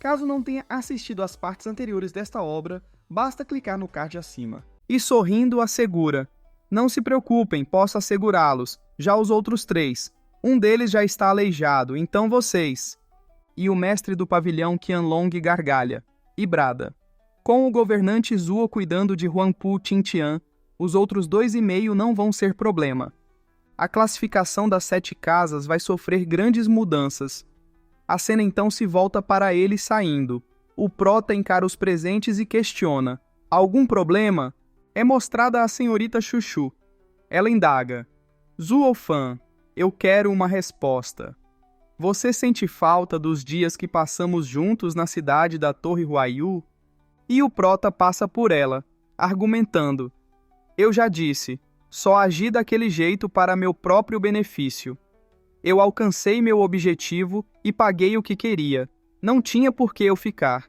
Caso não tenha assistido às partes anteriores desta obra, basta clicar no card acima. E sorrindo assegura: não se preocupem, posso assegurá-los, já os outros 3. Um deles já está aleijado, então vocês... E o mestre do pavilhão Qianlong gargalha e brada: com o governante Zuo cuidando de Huangpu Qingtian, os outros 2,5 não vão ser problema. A classificação das 7 casas vai sofrer grandes mudanças. A cena então se volta para ele saindo. O prota encara os presentes e questiona: algum problema? É mostrada a senhorita Chuchu. Ela indaga: Zuofan, eu quero uma resposta. Você sente falta dos dias que passamos juntos na cidade da Torre Huaiyu? E o prota passa por ela, argumentando: eu já disse, só agi daquele jeito para meu próprio benefício. Eu alcancei meu objetivo e paguei o que queria. Não tinha por que eu ficar.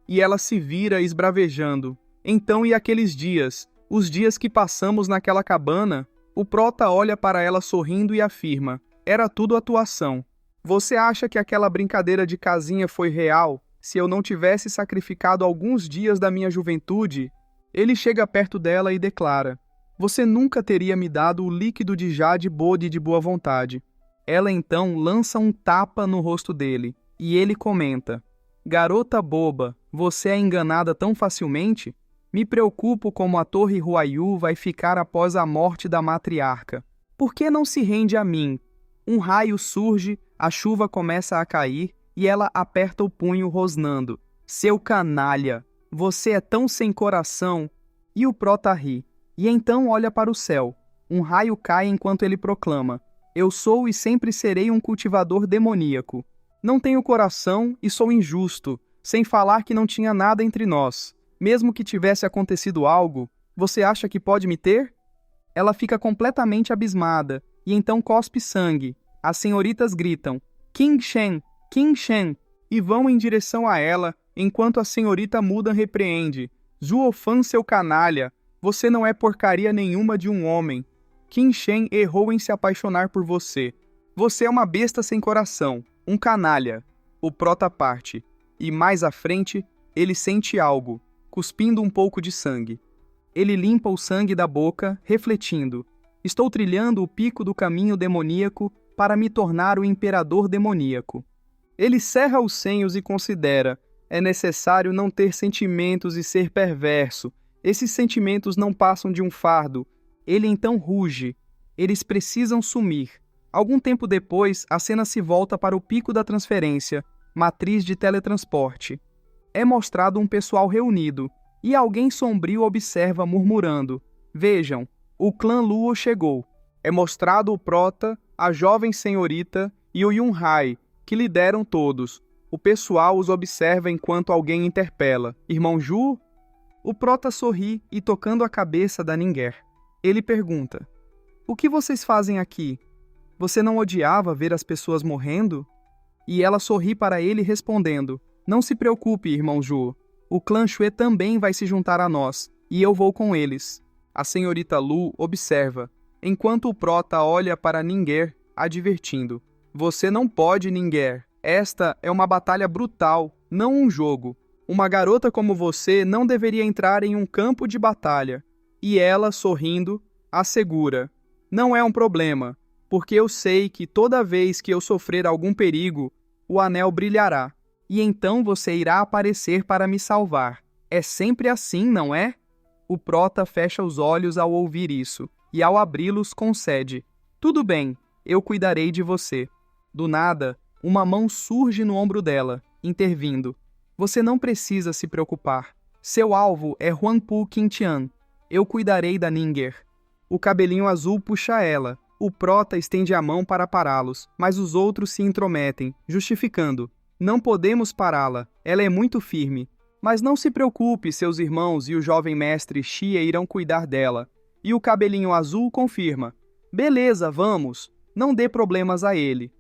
E ela se vira esbravejando: então e aqueles dias, os dias que passamos naquela cabana? O prota olha para ela sorrindo e afirma: era tudo atuação. Você acha que aquela brincadeira de casinha foi real, se eu não tivesse sacrificado alguns dias da minha juventude? Ele chega perto dela e declara: você nunca teria me dado o líquido de Jade Bode de boa vontade. Ela então lança um tapa no rosto dele, e ele comenta: garota boba, você é enganada tão facilmente? Me preocupo como a Torre Huaiyu vai ficar após a morte da matriarca. Por que não se rende a mim? Um raio surge, a chuva começa a cair, e ela aperta o punho rosnando: seu canalha, você é tão sem coração. E o prota ri, e então olha para o céu. Um raio cai enquanto ele proclama: eu sou e sempre serei um cultivador demoníaco. Não tenho coração e sou injusto, sem falar que não tinha nada entre nós. Mesmo que tivesse acontecido algo, você acha que pode me ter? Ela fica completamente abismada, e então cospe sangue. As senhoritas gritam: Qin Shen, Qin Shen, e vão em direção a ela, enquanto a senhorita muda repreende: Zuofan, seu canalha, você não é porcaria nenhuma de um homem. Qin Shen errou em se apaixonar por você. Você é uma besta sem coração, um canalha. O prota parte, e mais à frente, ele sente algo, cuspindo um pouco de sangue. Ele limpa o sangue da boca, refletindo: estou trilhando o pico do caminho demoníaco para me tornar o imperador demoníaco. Ele cerra os senhos e considera: é necessário não ter sentimentos e ser perverso. Esses sentimentos não passam de um fardo. Ele então ruge: eles precisam sumir. Algum tempo depois, a cena se volta para o pico da transferência, matriz de teletransporte. É mostrado um pessoal reunido, e alguém sombrio observa murmurando: vejam, o clã Luo chegou. É mostrado o prota, a jovem senhorita e o Yunhai, que lideram todos. O pessoal os observa enquanto alguém interpela: irmão Ju? O prota sorri e, tocando a cabeça da Ninger, ele pergunta: o que vocês fazem aqui? Você não odiava ver as pessoas morrendo? E ela sorri para ele respondendo: não se preocupe, irmão Ju. O clã Xue também vai se juntar a nós, e eu vou com eles. A senhorita Lu observa, enquanto o prota olha para Ninger, advertindo: você não pode, Ninger. Esta é uma batalha brutal, não um jogo. Uma garota como você não deveria entrar em um campo de batalha. E ela, sorrindo, assegura: não é um problema, porque eu sei que toda vez que eu sofrer algum perigo, o anel brilhará, e então você irá aparecer para me salvar. É sempre assim, não é? O prota fecha os olhos ao ouvir isso, e ao abri-los concede: tudo bem, eu cuidarei de você. Do nada, uma mão surge no ombro dela, intervindo: você não precisa se preocupar. Seu alvo é Huangpu Qingtian. Eu cuidarei da Ninger. O cabelinho azul puxa ela. O prota estende a mão para pará-los, mas os outros se intrometem, justificando: não podemos pará-la, ela é muito firme. Mas não se preocupe, seus irmãos e o jovem mestre Xie irão cuidar dela. E o cabelinho azul confirma: beleza, vamos, não dê problemas a ele.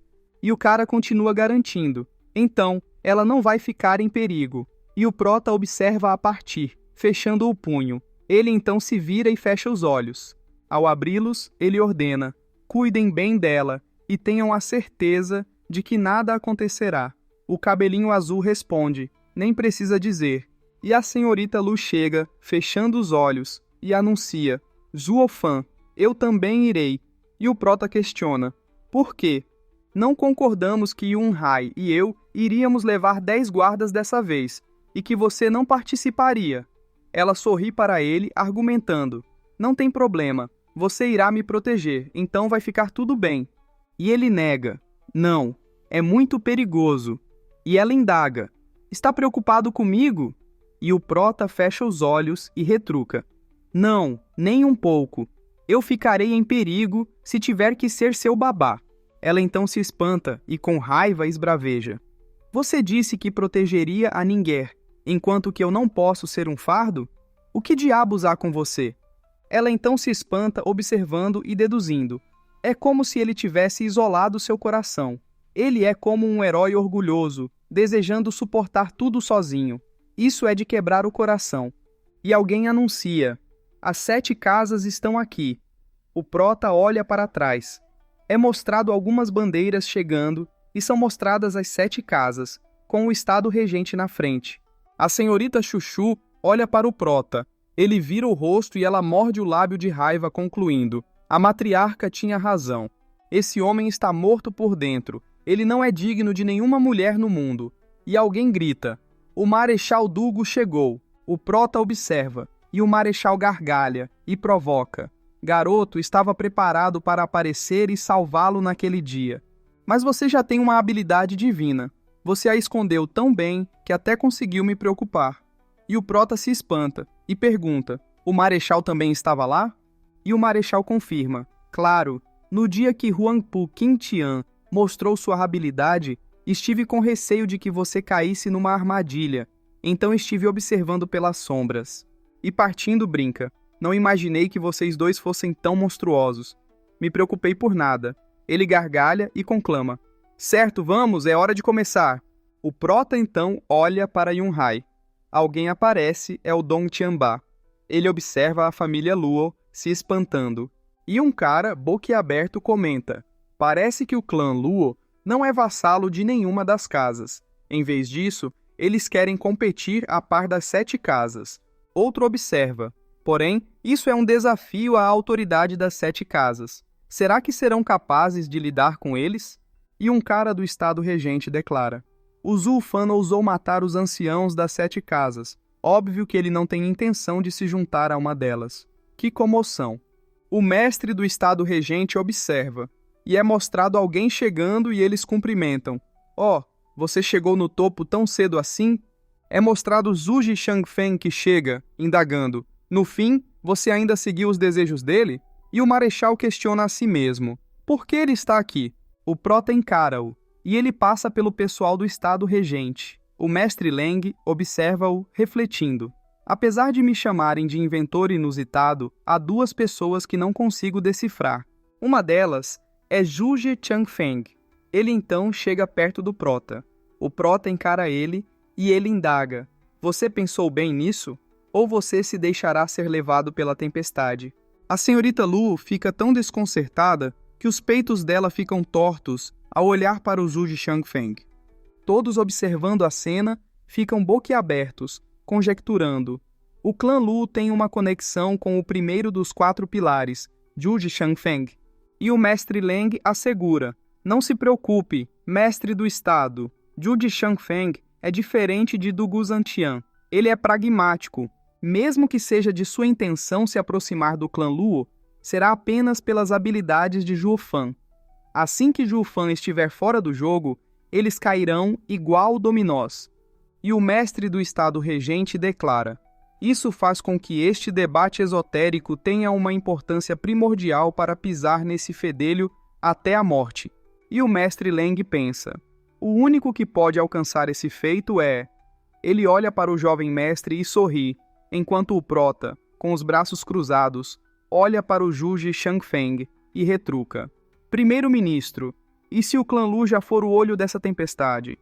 E o cara continua garantindo: então, ela não vai ficar em perigo. E o prota observa-a partir, fechando o punho. Ele então se vira e fecha os olhos. Ao abri-los, ele ordena: cuidem bem dela e tenham a certeza de que nada acontecerá. O cabelinho azul responde, nem precisa dizer. E a senhorita Lu chega, fechando os olhos, e anuncia, Zuofan, eu também irei. E o prota questiona, por quê? Não concordamos que Yun-hai e eu iríamos levar 10 guardas dessa vez, e que você não participaria. Ela sorri para ele, argumentando, não tem problema, você irá me proteger, então vai ficar tudo bem. E ele nega, não, é muito perigoso. E ela indaga, está preocupado comigo? E o prota fecha os olhos e retruca, não, nem um pouco. Eu ficarei em perigo se tiver que ser seu babá. Ela então se espanta e com raiva esbraveja. Você disse que protegeria a ninguém, enquanto que eu não posso ser um fardo? O que diabos há com você? Ela então se espanta observando e deduzindo. É como se ele tivesse isolado seu coração. Ele é como um herói orgulhoso, desejando suportar tudo sozinho. Isso é de quebrar o coração. E alguém anuncia, as 7 casas estão aqui. O prota olha para trás. É mostrado algumas bandeiras chegando e são mostradas as 7 casas, com o estado regente na frente. A senhorita Chuchu olha para o prota. Ele vira o rosto e ela morde o lábio de raiva, concluindo, a matriarca tinha razão. Esse homem está morto por dentro. Ele não é digno de nenhuma mulher no mundo. E alguém grita, o Marechal Dugo chegou. O prota observa. E o Marechal gargalha e provoca. Garoto estava preparado para aparecer e salvá-lo naquele dia. Mas você já tem uma habilidade divina. Você a escondeu tão bem que até conseguiu me preocupar. E o prota se espanta e pergunta, o Marechal também estava lá? E o Marechal confirma, claro, no dia que Huangpu Qingtian mostrou sua habilidade, estive com receio de que você caísse numa armadilha, então estive observando pelas sombras. E partindo brinca, não imaginei que vocês dois fossem tão monstruosos. Me preocupei por nada. Ele gargalha e conclama, certo, vamos, é hora de começar. O prota então olha para Yun-hai. Alguém aparece, é o Dong Tianba. Ele observa a família Luo se espantando. E um cara, boquiaberto, comenta, parece que o clã Luo não é vassalo de nenhuma das casas. Em vez disso, eles querem competir a par das 7 casas. Outro observa, porém, isso é um desafio à autoridade das 7 casas. Será que serão capazes de lidar com eles? E um cara do estado regente declara, o Zuofan ousou matar os anciãos das 7 casas. Óbvio que ele não tem intenção de se juntar a uma delas. Que comoção! O mestre do estado regente observa, e é mostrado alguém chegando e eles cumprimentam. Ó, você chegou no topo tão cedo assim? É mostrado Zhuge Shangfeng que chega, indagando. No fim, você ainda seguiu os desejos dele? E o Marechal questiona a si mesmo. Por que ele está aqui? O prota encara-o, e ele passa pelo pessoal do estado regente. O mestre Leng observa-o, refletindo. Apesar de me chamarem de inventor inusitado, há 2 pessoas que não consigo decifrar. Uma delas é Zhuge Changfeng. Ele então chega perto do prota. O prota encara ele e ele indaga. Você pensou bem nisso? Ou você se deixará ser levado pela tempestade? A senhorita Lu fica tão desconcertada que os peitos dela ficam tortos ao olhar para o Zhuge Shangfeng. Todos observando a cena, ficam boquiabertos, conjecturando. O clã Lu tem uma conexão com o primeiro dos 4 pilares, Zhuge Shangfeng. E o mestre Leng assegura, não se preocupe, mestre do estado, Zhuge Shangfeng é diferente de Dugu Zantian. Ele é pragmático. Mesmo que seja de sua intenção se aproximar do clã Luo, será apenas pelas habilidades de Zuofan. Assim que Zuofan estiver fora do jogo, eles cairão igual dominós. E o mestre do estado regente declara, isso faz com que este debate esotérico tenha uma importância primordial para pisar nesse fedelho até a morte. E o mestre Leng pensa, o único que pode alcançar esse feito é... Ele olha para o jovem mestre e sorri, enquanto o prota, com os braços cruzados, olha para o Zhuge Shangfeng e retruca. Primeiro-ministro, e se o clã Lu já for o olho dessa tempestade?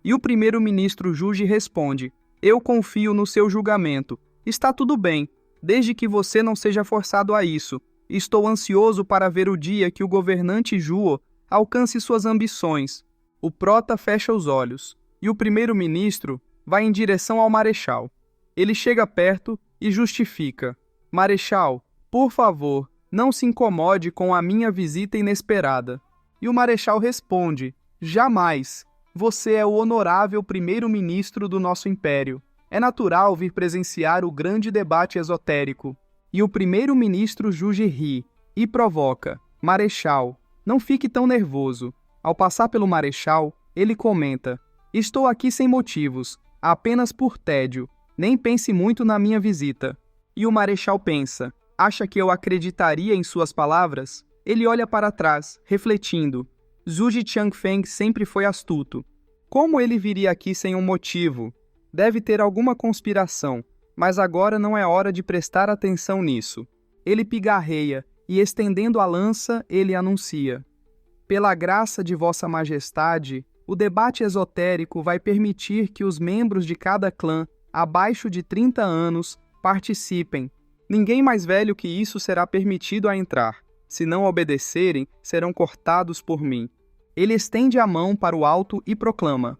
E o primeiro-ministro Zhuge responde, eu confio no seu julgamento. Está tudo bem, desde que você não seja forçado a isso. Estou ansioso para ver o dia que o governante Zhuo alcance suas ambições. O prota fecha os olhos. e o primeiro-ministro vai em direção ao marechal. Ele chega perto e justifica: Marechal, por favor, não se incomode com a minha visita inesperada. E o marechal responde: Jamais! Você é o honorável primeiro-ministro do nosso império. É natural vir presenciar o grande debate esotérico. E o primeiro-ministro Juge ri e provoca: Marechal, não fique tão nervoso. Ao passar pelo marechal, ele comenta: Estou aqui sem motivos, apenas por tédio. Nem pense muito na minha visita. E o marechal pensa: Acha que eu acreditaria em suas palavras? Ele olha para trás, refletindo. Zhuge Changfeng sempre foi astuto. Como ele viria aqui sem um motivo? Deve ter alguma conspiração, mas agora não é hora de prestar atenção nisso. Ele pigarreia e, estendendo a lança, ele anuncia: Pela graça de Vossa Majestade, o debate esotérico vai permitir que os membros de cada clã, abaixo de 30 anos, participem. Ninguém mais velho que isso será permitido a entrar. Se não obedecerem, serão cortados por mim. Ele estende a mão para o alto e proclama: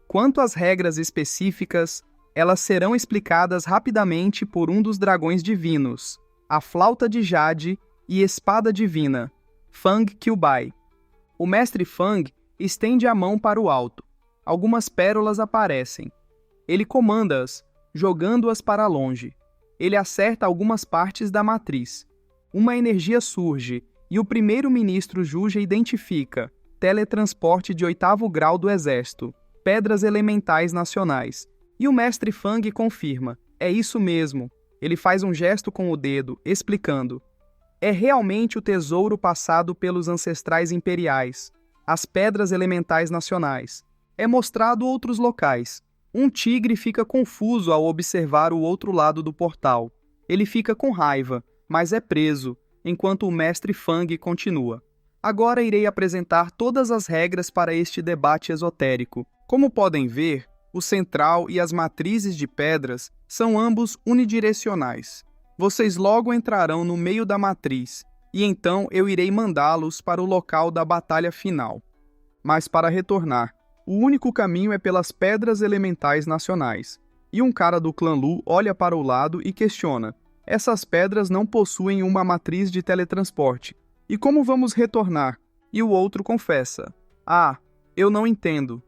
Quanto às regras específicas, elas serão explicadas rapidamente por um dos dragões divinos, a flauta de jade e espada divina, Fang Qiubai. O mestre Fang estende a mão para o alto. Algumas pérolas aparecem. Ele comanda-as, jogando-as para longe. Ele acerta algumas partes da matriz. Uma energia surge e o primeiro-ministro Zhuge identifica: teletransporte de 8º grau do exército, pedras elementais nacionais. E o mestre Fang confirma: é isso mesmo. Ele faz um gesto com o dedo, explicando: é realmente o tesouro passado pelos ancestrais imperiais, as pedras elementais nacionais. É mostrado outros locais. Um tigre fica confuso ao observar o outro lado do portal. Ele fica com raiva, mas é preso, enquanto o mestre Fang continua. Agora irei apresentar todas as regras para este debate esotérico. Como podem ver, o central e as matrizes de pedras são ambos unidirecionais. Vocês logo entrarão no meio da matriz, e então eu irei mandá-los para o local da batalha final. Mas para retornar, o único caminho é pelas pedras elementais nacionais. E um cara do clã Lu olha para o lado e questiona: essas pedras não possuem uma matriz de teletransporte. E como vamos retornar? E o outro confessa: ah, eu não entendo.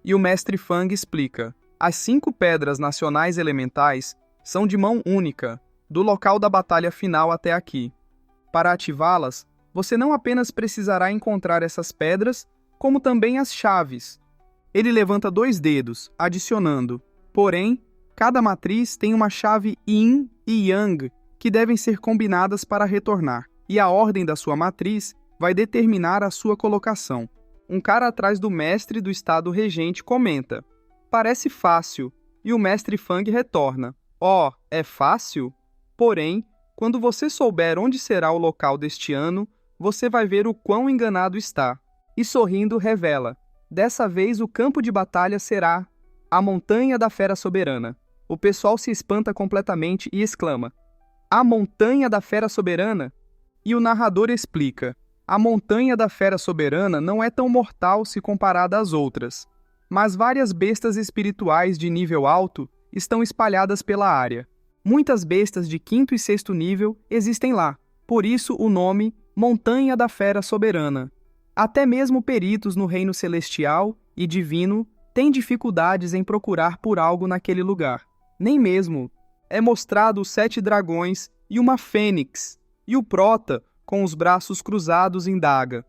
E o mestre Fang explica: as 5 pedras nacionais elementais são de mão única, do local da batalha final até aqui. Para ativá-las, você não apenas precisará encontrar essas pedras, como também as chaves. Ele levanta 2 dedos, adicionando: porém, cada matriz tem uma chave Yin e Yang que devem ser combinadas para retornar, e a ordem da sua matriz vai determinar a sua colocação. Um cara atrás do mestre do estado regente comenta: parece fácil, e o mestre Fang retorna: oh, é fácil? Porém, quando você souber onde será o local deste ano, você vai ver o quão enganado está. E sorrindo revela: dessa vez o campo de batalha será a Montanha da Fera Soberana. O pessoal se espanta completamente e exclama: a Montanha da Fera Soberana? E o narrador explica: a Montanha da Fera Soberana não é tão mortal se comparada às outras, mas várias bestas espirituais de nível alto estão espalhadas pela área. Muitas bestas de 5º e 6º nível existem lá, por isso o nome Montanha da Fera Soberana. Até mesmo peritos no reino celestial e divino têm dificuldades em procurar por algo naquele lugar. Nem mesmo é mostrado os 7 dragões e uma fênix, e o prota com os braços cruzados indaga: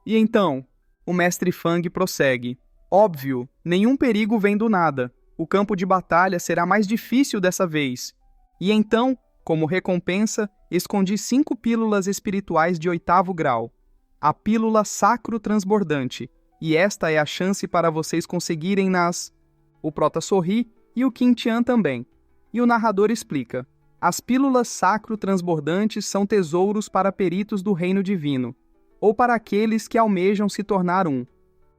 e então? O mestre Fang prossegue: óbvio, nenhum perigo vem do nada. O campo de batalha será mais difícil dessa vez. E então, como recompensa, escondi 5 pílulas espirituais de 8º grau. A pílula sacro transbordante. E esta é a chance para vocês conseguirem nas... O prota sorri e o Qin Tian também. E o narrador explica: as pílulas sacro transbordantes são tesouros para peritos do reino divino, ou para aqueles que almejam se tornar um.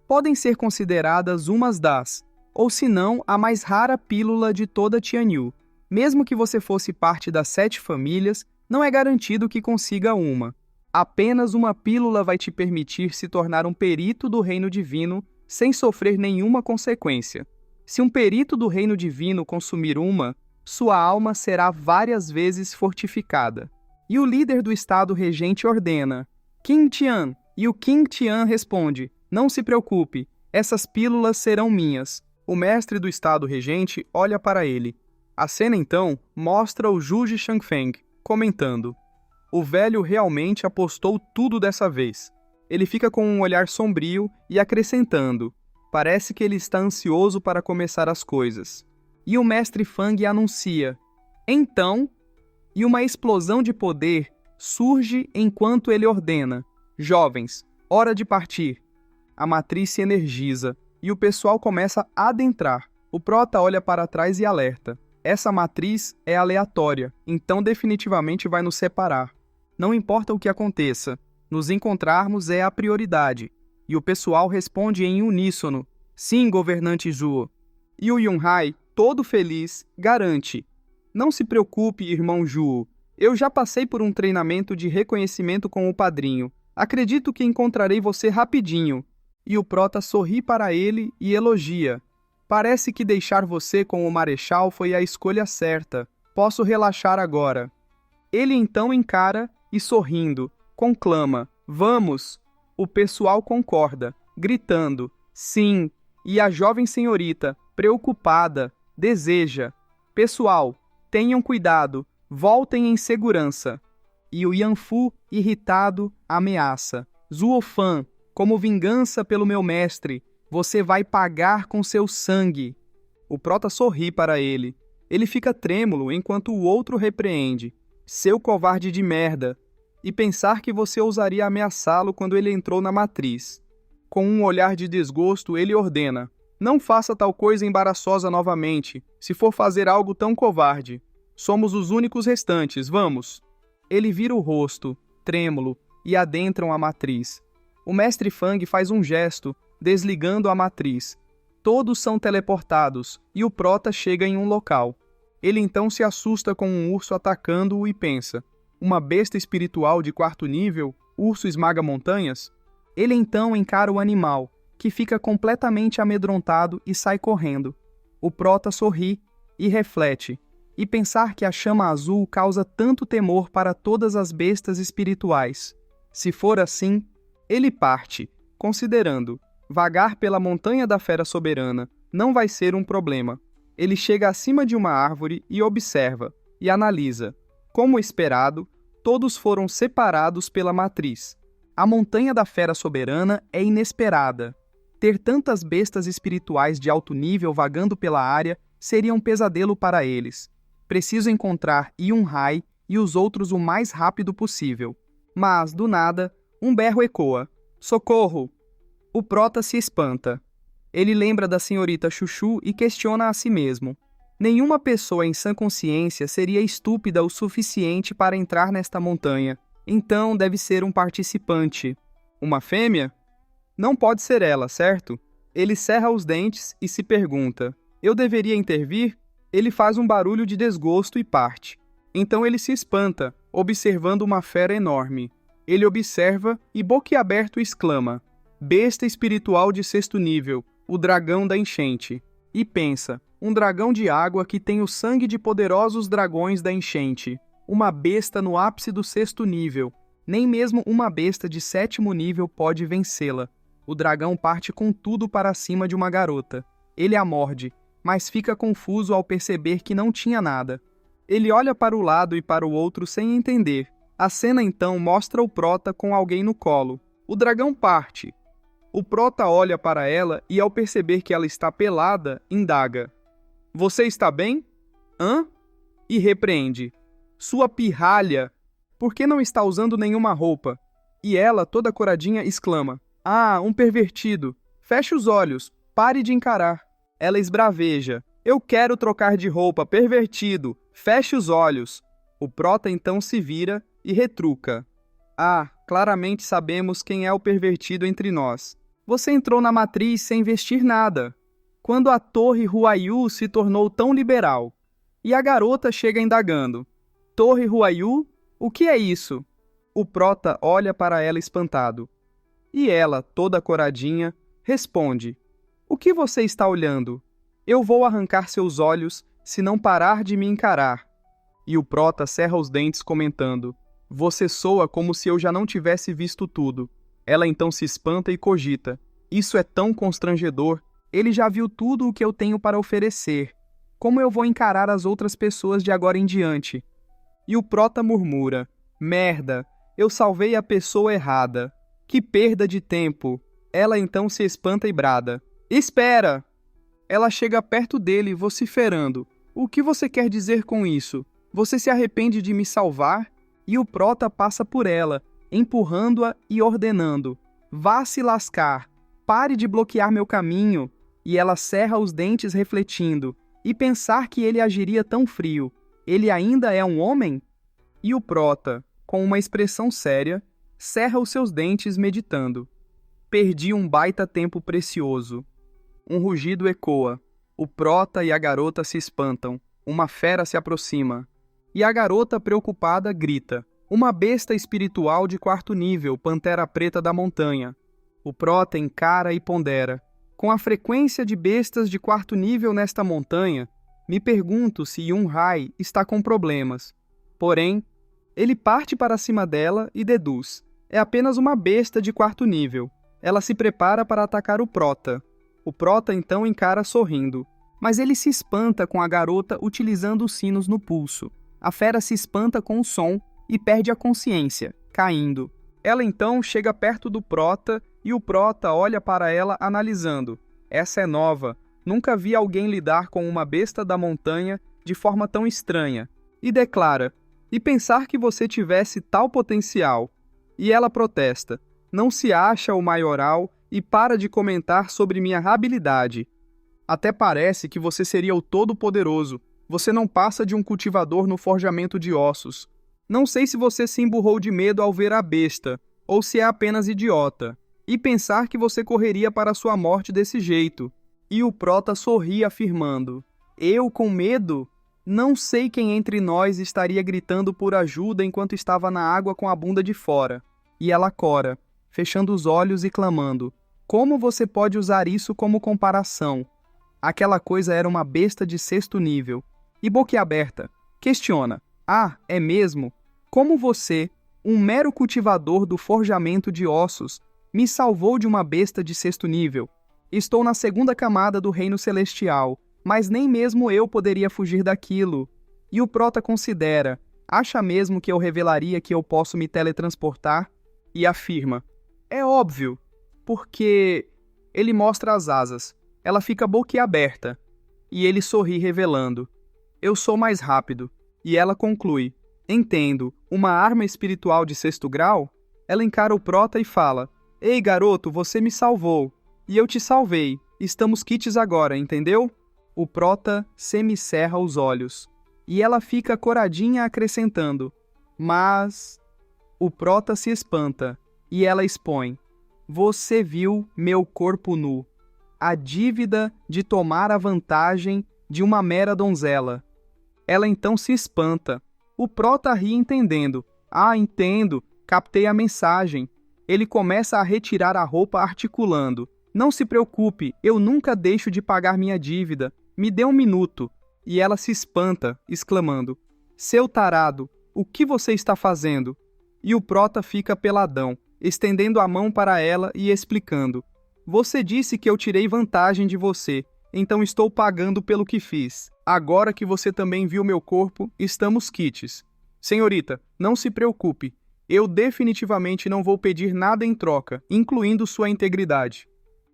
Podem ser consideradas umas das, ou se não, a mais rara pílula de toda Tianyu. Mesmo que você fosse parte das 7 famílias, não é garantido que consiga uma. Apenas uma pílula vai te permitir se tornar um perito do reino divino sem sofrer nenhuma consequência. Se um perito do reino divino consumir uma, sua alma será várias vezes fortificada. E o líder do estado regente ordena: Qin Tian. E o Qin Tian responde: não se preocupe, essas pílulas serão minhas. O mestre do estado regente olha para ele. A cena então mostra o Zhuge Shangfeng comentando: o velho realmente apostou tudo dessa vez. Ele fica com um olhar sombrio e acrescentando: parece que ele está ansioso para começar as coisas. E o mestre Fang anuncia: então, e uma explosão de poder surge enquanto ele ordena: jovens, hora de partir. A matriz se energiza e o pessoal começa a adentrar. O prota olha para trás e alerta: essa matriz é aleatória, então definitivamente vai nos separar. Não importa o que aconteça, nos encontrarmos é a prioridade. E o pessoal responde em uníssono: sim, governante Zhuo. E o Yunhai, todo feliz, garante: não se preocupe, irmão Zhuo. Eu já passei por um treinamento de reconhecimento com o padrinho. Acredito que encontrarei você rapidinho. E o prota sorri para ele e elogia: parece que deixar você com o marechal foi a escolha certa. Posso relaxar agora. Ele então encara e, sorrindo, conclama: vamos! O pessoal concorda, gritando: sim! E a jovem senhorita, preocupada, deseja: pessoal, tenham cuidado, voltem em segurança. E o Yanfu, irritado, ameaça: Zhuo Fan, como vingança pelo meu mestre, você vai pagar com seu sangue. O prota sorri para ele. Ele fica trêmulo enquanto o outro repreende: seu covarde de merda! E pensar que você ousaria ameaçá-lo quando ele entrou na matriz. Com um olhar de desgosto, ele ordena: não faça tal coisa embaraçosa novamente, se for fazer algo tão covarde. Somos os únicos restantes, vamos. Ele vira o rosto, trêmulo, e adentram a matriz. O mestre Fang faz um gesto, desligando a matriz. Todos são teleportados, e o prota chega em um local. Ele então se assusta com um urso atacando-o e pensa: uma besta espiritual de 4º nível, urso esmaga montanhas? Ele então encara o animal, que fica completamente amedrontado e sai correndo. O prota sorri e reflete: e pensar que a chama azul causa tanto temor para todas as bestas espirituais. Se for assim, ele parte, considerando: vagar pela montanha da fera soberana não vai ser um problema. Ele chega acima de uma árvore e observa, e analisa. Como esperado, todos foram separados pela matriz. A montanha da fera soberana é inesperada. Ter tantas bestas espirituais de alto nível vagando pela área seria um pesadelo para eles. Preciso encontrar Yunhai e os outros o mais rápido possível. Mas, do nada, um berro ecoa: socorro! O prota se espanta. Ele lembra da senhorita Chuchu e questiona a si mesmo: nenhuma pessoa em sã consciência seria estúpida o suficiente para entrar nesta montanha. Então deve ser um participante. Uma fêmea? Não pode ser ela, certo? Ele cerra os dentes e se pergunta: eu deveria intervir? Ele faz um barulho de desgosto e parte. Então ele se espanta, observando uma fera enorme. Ele observa e, boquiaberto, exclama: besta espiritual de 6º nível, o dragão da enchente. E pensa: um dragão de água que tem o sangue de poderosos dragões da enchente. Uma besta no ápice do 6º nível. Nem mesmo uma besta de 7º nível pode vencê-la. O dragão parte com tudo para cima de uma garota. Ele a morde, mas fica confuso ao perceber que não tinha nada. Ele olha para o lado e para o outro sem entender. A cena então mostra o prota com alguém no colo. O dragão parte. O prota olha para ela e, ao perceber que ela está pelada, indaga: você está bem? Hã? E repreende: sua pirralha! Por que não está usando nenhuma roupa? E ela, toda coradinha, exclama: ah, um pervertido! Feche os olhos, pare de encarar. Ela esbraveja: eu quero trocar de roupa, pervertido! Feche os olhos! O prota então se vira e retruca: ah, claramente sabemos quem é o pervertido entre nós. Você entrou na matriz sem vestir nada. Quando a torre Huaiyu se tornou tão liberal? E a garota chega indagando: torre Huaiyu? O que é isso? O prota olha para ela espantado. E ela, toda coradinha, Responde: o que você está olhando? Eu vou arrancar seus olhos se não parar de me encarar. E o prota cerra os dentes comentando: você soa como se eu já não tivesse visto tudo. Ela então se espanta e cogita: isso é tão constrangedor. Ele já viu tudo o que eu tenho para oferecer. Como eu vou encarar as outras pessoas de agora em diante? E o prota murmura: merda, eu salvei a pessoa errada. Que perda de tempo. Ela então se espanta e brada: espera! Ela chega perto dele vociferando: o que você quer dizer com isso? Você se arrepende de me salvar? E o prota passa por ela, empurrando-a e ordenando: vá se lascar, pare de bloquear meu caminho. E ela cerra os dentes refletindo: e pensar que ele agiria tão frio, ele ainda é um homem? E o prota, com uma expressão séria, cerra os seus dentes meditando: perdi um baita tempo precioso. Um rugido ecoa. O prota e a garota se espantam. Uma fera se aproxima. E a garota, preocupada, grita: uma besta espiritual de 4º nível, pantera preta da montanha. O prota encara e pondera: com a frequência de bestas de 4º nível nesta montanha, me pergunto se Yun-Hai está com problemas. Porém, ele parte para cima dela e deduz: é apenas uma besta de 4º nível. Ela se prepara para atacar o prota. O prota então encara sorrindo, mas ele se espanta com a garota utilizando os sinos no pulso. A fera se espanta com o som e perde a consciência, caindo. Ela então chega perto do prota e o prota olha para ela analisando. Essa é nova, nunca vi alguém lidar com uma besta da montanha de forma tão estranha. E declara: e pensar que você tivesse tal potencial. E ela protesta: não se acha o maioral e para de comentar sobre minha habilidade. Até parece que você seria o todo-poderoso. Você não passa de um cultivador no forjamento de ossos. Não sei se você se emburrou de medo ao ver a besta, ou se é apenas idiota. E pensar que você correria para sua morte desse jeito. E o prota sorri afirmando: eu com medo? Não sei quem entre nós estaria gritando por ajuda enquanto estava na água com a bunda de fora. E ela cora, fechando os olhos e clamando: como você pode usar isso como comparação? Aquela coisa era uma besta de 6º nível. E boquiaberta, questiona: ah, é mesmo? Como você, um mero cultivador do forjamento de ossos, me salvou de uma besta de 6º nível? Estou na 2ª camada do reino celestial, mas nem mesmo eu poderia fugir daquilo. E o prota considera: acha mesmo que eu revelaria que eu posso me teletransportar? E afirma: é óbvio, porque... Ele mostra as asas. Ela fica boquiaberta. E ele sorri revelando: eu sou mais rápido. E ela conclui: entendo, uma arma espiritual de 6º grau? Ela encara o prota e fala: ei, garoto, você me salvou. E eu te salvei. Estamos quites agora, entendeu? O prota semicerra os olhos. E ela fica coradinha acrescentando: mas... O prota se espanta. E ela expõe: você viu meu corpo nu. A dívida de tomar a vantagem de uma mera donzela. Ela então se espanta. O prota ri entendendo. Ah, entendo. Captei a mensagem. Ele começa a retirar a roupa articulando: não se preocupe, eu nunca deixo de pagar minha dívida. Me dê um minuto. E ela se espanta, exclamando: seu tarado, o que você está fazendo? E o prota fica peladão, estendendo a mão para ela e explicando: você disse que eu tirei vantagem de você, então estou pagando pelo que fiz. Agora que você também viu meu corpo, estamos quites. Senhorita, não se preocupe. Eu definitivamente não vou pedir nada em troca, incluindo sua integridade.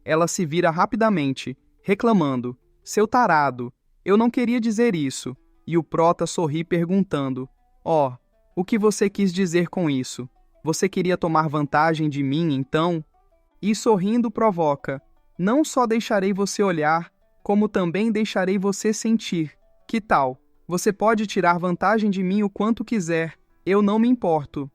Ela se vira rapidamente, reclamando: seu tarado, eu não queria dizer isso. E o prota sorri perguntando: ó, o que você quis dizer com isso? Você queria tomar vantagem de mim, então? E sorrindo provoca: não só deixarei você olhar, como também deixarei você sentir. Que tal? Você pode tirar vantagem de mim o quanto quiser, eu não me importo.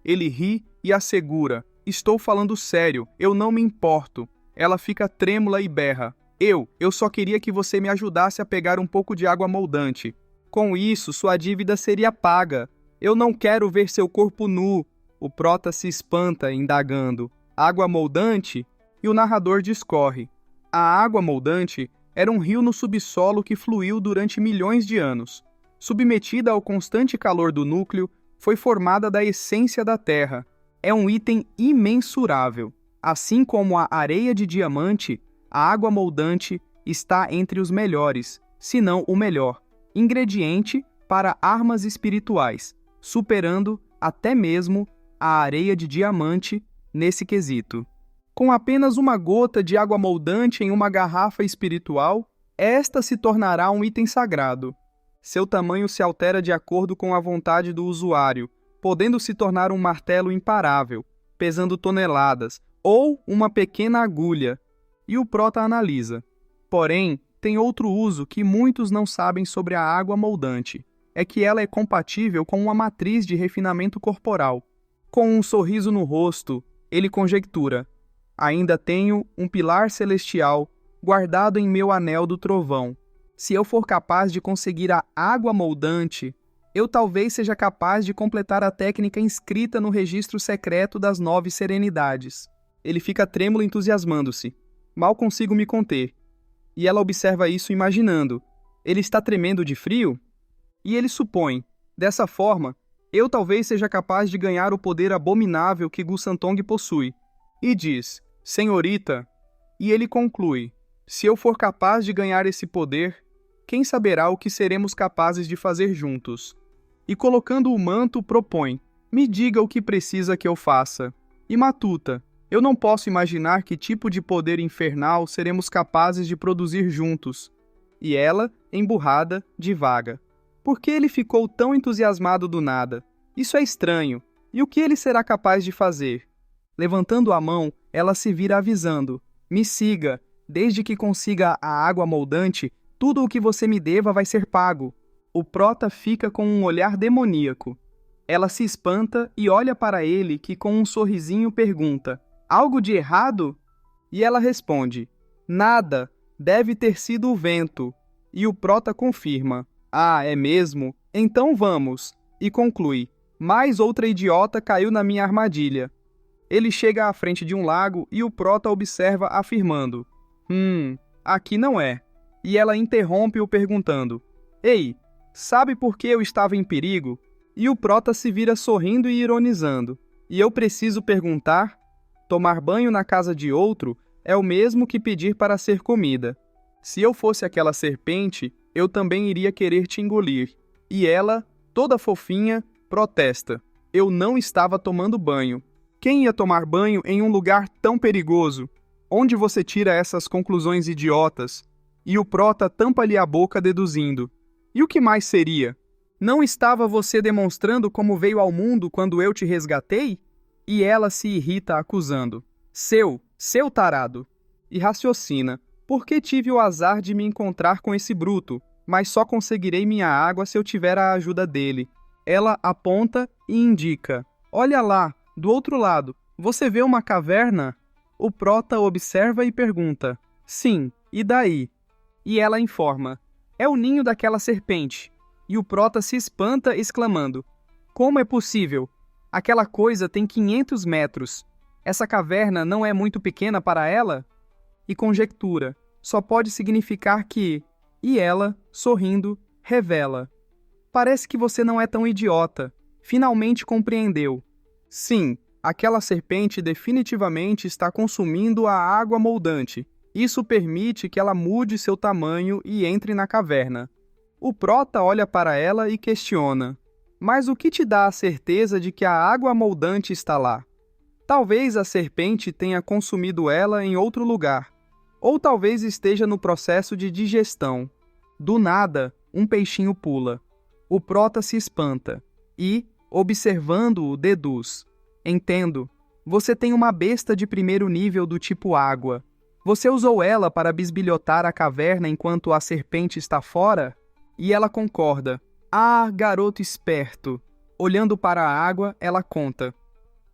Ele ri e assegura: estou falando sério, eu não me importo. Ela fica trêmula e berra: eu só queria que você me ajudasse a pegar um pouco de água moldante. Com isso, sua dívida seria paga. Eu não quero ver seu corpo nu. O prota se espanta, indagando: água moldante? e o narrador discorre. A água moldante era um rio no subsolo que fluiu durante milhões de anos. Submetida ao constante calor do núcleo, foi formada da essência da Terra. É um item imensurável. Assim como a areia de diamante, a água moldante está entre os melhores, se não o melhor, ingrediente para armas espirituais, superando até mesmo a areia de diamante nesse quesito. Com apenas uma gota de água moldante em uma garrafa espiritual, esta se tornará um item sagrado. Seu tamanho se altera de acordo com a vontade do usuário, podendo se tornar um martelo imparável, pesando toneladas, ou uma pequena agulha. E o prota analisa. Porém, tem outro uso que muitos não sabem sobre a água moldante. É que ela é compatível com uma matriz de refinamento corporal. Com um sorriso no rosto, ele conjectura: ainda tenho um pilar celestial guardado em meu anel do trovão. Se eu for capaz de conseguir a água moldante, eu talvez seja capaz de completar a técnica inscrita no registro secreto das 9 serenidades. Ele fica trêmulo entusiasmando-se. Mal consigo me conter. E ela observa isso imaginando. Ele está tremendo de frio? E ele supõe, dessa forma, eu talvez seja capaz de ganhar o poder abominável que Gu Santong possui. E diz, senhorita, e ele conclui, se eu for capaz de ganhar esse poder, quem saberá o que seremos capazes de fazer juntos? E colocando o manto, propõe, me diga o que precisa que eu faça. E matuta, eu não posso imaginar que tipo de poder infernal seremos capazes de produzir juntos. E ela, emburrada, divaga. Por que ele ficou tão entusiasmado do nada? Isso é estranho. E o que ele será capaz de fazer? Levantando a mão, ela se vira avisando. Me siga. Desde que consiga a água moldante, tudo o que você me deva vai ser pago. O prota fica com um olhar demoníaco. Ela se espanta e olha para ele que com um sorrisinho pergunta, algo de errado? E ela responde, nada, deve ter sido o vento. E o prota confirma, ah, é mesmo? Então vamos. E conclui, mais outra idiota caiu na minha armadilha. Ele chega à frente de um lago e o prota observa afirmando, aqui não é. E ela interrompe-o perguntando, ei, sabe por que eu estava em perigo? E o prota se vira sorrindo e ironizando. E eu preciso perguntar? Tomar banho na casa de outro é o mesmo que pedir para ser comida. Se eu fosse aquela serpente, eu também iria querer te engolir. E ela, toda fofinha, protesta. Eu não estava tomando banho. Quem ia tomar banho em um lugar tão perigoso? Onde você tira essas conclusões idiotas? E o prota tampa-lhe a boca deduzindo. E o que mais seria? Não estava você demonstrando como veio ao mundo quando eu te resgatei? E ela se irrita acusando. Seu tarado. E raciocina. Por que tive o azar de me encontrar com esse bruto? Mas só conseguirei minha água se eu tiver a ajuda dele. Ela aponta e indica. Olha lá, do outro lado. Você vê uma caverna? O prota observa e pergunta. Sim, e daí? E ela informa. É o ninho daquela serpente. E o prota se espanta, exclamando. Como é possível? Aquela coisa tem 500 metros. Essa caverna não é muito pequena para ela? E conjectura. Só pode significar que... E ela, sorrindo, revela. Parece que você não é tão idiota. Finalmente compreendeu. Sim, aquela serpente definitivamente está consumindo a água moldante. Isso permite que ela mude seu tamanho e entre na caverna. O prota olha para ela e questiona. Mas o que te dá a certeza de que a água moldante está lá? Talvez a serpente tenha consumido ela em outro lugar. Ou talvez esteja no processo de digestão. Do nada, um peixinho pula. O prota se espanta e, observando-o, deduz. Entendo. Você tem uma besta de primeiro nível do tipo água. Você usou ela para bisbilhotar a caverna enquanto a serpente está fora? E ela concorda. Ah, garoto esperto! Olhando para a água, ela conta.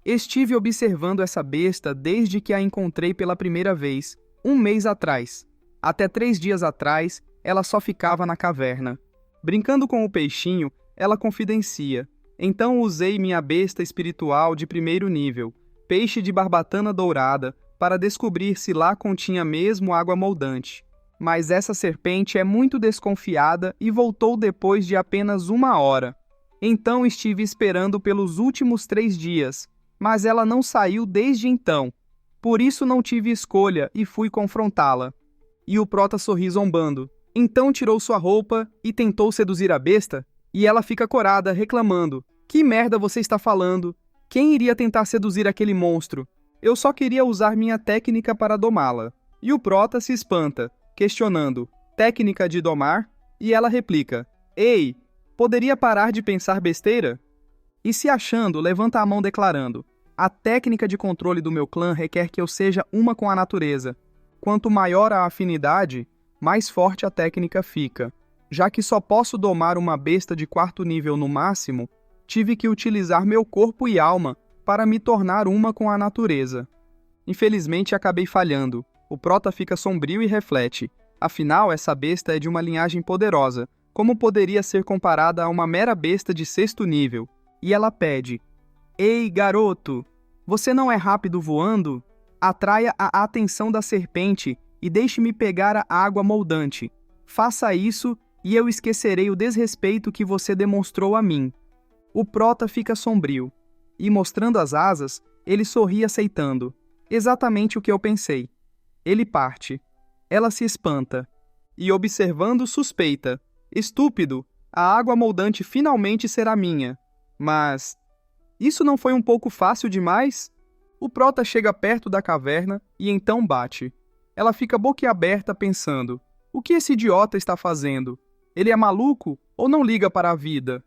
Estive observando essa besta desde que a encontrei pela primeira vez, 1 mês atrás. Até 3 dias atrás, ela só ficava na caverna. Brincando com o peixinho, ela confidencia. Então usei minha besta espiritual de primeiro nível, peixe de barbatana dourada, para descobrir se lá continha mesmo água moldante. Mas essa serpente é muito desconfiada e voltou depois de apenas 1 hora. Então estive esperando pelos últimos 3 dias, mas ela não saiu desde então. Por isso não tive escolha e fui confrontá-la. E o prota sorri zombando. Então tirou sua roupa e tentou seduzir a besta, e ela fica corada, reclamando. Que merda você está falando? Quem iria tentar seduzir aquele monstro? Eu só queria usar minha técnica para domá-la. E o prota se espanta, questionando. Técnica de domar? E ela replica. Ei, poderia parar de pensar besteira? E se achando, levanta a mão declarando. A técnica de controle do meu clã requer que eu seja uma com a natureza. Quanto maior a afinidade, mais forte a técnica fica. Já que só posso domar uma besta de 4º nível no máximo, tive que utilizar meu corpo e alma para me tornar uma com a natureza. Infelizmente acabei falhando. O prota fica sombrio e reflete. Afinal, essa besta é de uma linhagem poderosa. Como poderia ser comparada a uma mera besta de 6º nível? E ela pede. Ei, garoto! Você não é rápido voando? Atraia a atenção da serpente e deixe-me pegar a água moldante. Faça isso e eu esquecerei o desrespeito que você demonstrou a mim. O prota fica sombrio. E mostrando as asas, ele sorri aceitando. Exatamente o que eu pensei. Ele parte. Ela se espanta. E observando, suspeita. Estúpido, a água moldante finalmente será minha. Mas... isso não foi um pouco fácil demais? O prota chega perto da caverna e então bate. Ela fica boquiaberta pensando. O que esse idiota está fazendo? Ele é maluco ou não liga para a vida?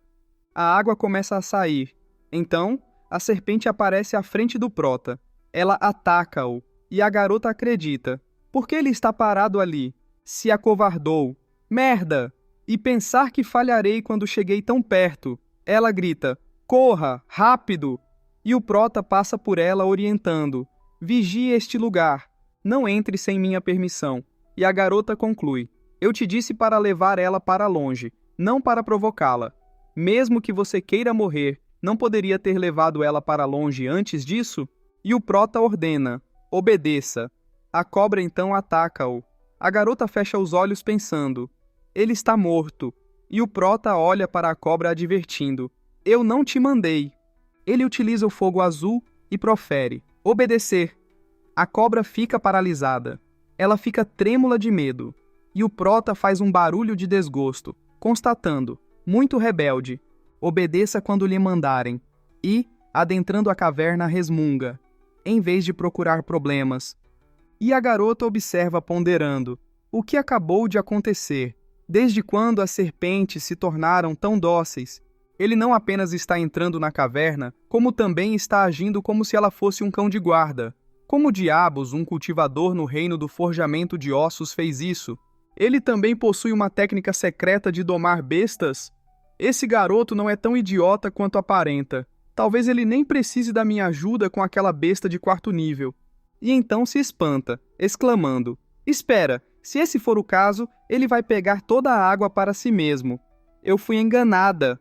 A água começa a sair. Então, a serpente aparece à frente do prota. Ela ataca-o e a garota acredita. Por que ele está parado ali? Se acovardou. Merda! E pensar que falharei quando cheguei tão perto. Ela grita. Corra, rápido! E o prota passa por ela orientando. Vigie este lugar. Não entre sem minha permissão. E a garota conclui. Eu te disse para levar ela para longe, não para provocá-la. Mesmo que você queira morrer, não poderia ter levado ela para longe antes disso? E o prota ordena. Obedeça. A cobra então ataca-o. A garota fecha os olhos pensando. Ele está morto. E o prota olha para a cobra advertindo. Eu não te mandei. Ele utiliza o fogo azul e profere. Obedecer. A cobra fica paralisada. Ela fica trêmula de medo. E o prota faz um barulho de desgosto, constatando. Muito rebelde. Obedeça quando lhe mandarem. E, adentrando a caverna, resmunga, em vez de procurar problemas. E a garota observa ponderando. O que acabou de acontecer? Desde quando as serpentes se tornaram tão dóceis? Ele não apenas está entrando na caverna, como também está agindo como se ela fosse um cão de guarda. Como diabos um cultivador no reino do forjamento de ossos fez isso? Ele também possui uma técnica secreta de domar bestas? Esse garoto não é tão idiota quanto aparenta. Talvez ele nem precise da minha ajuda com aquela besta de 4º nível. E então se espanta, exclamando. Espera, se esse for o caso, ele vai pegar toda a água para si mesmo. Eu fui enganada.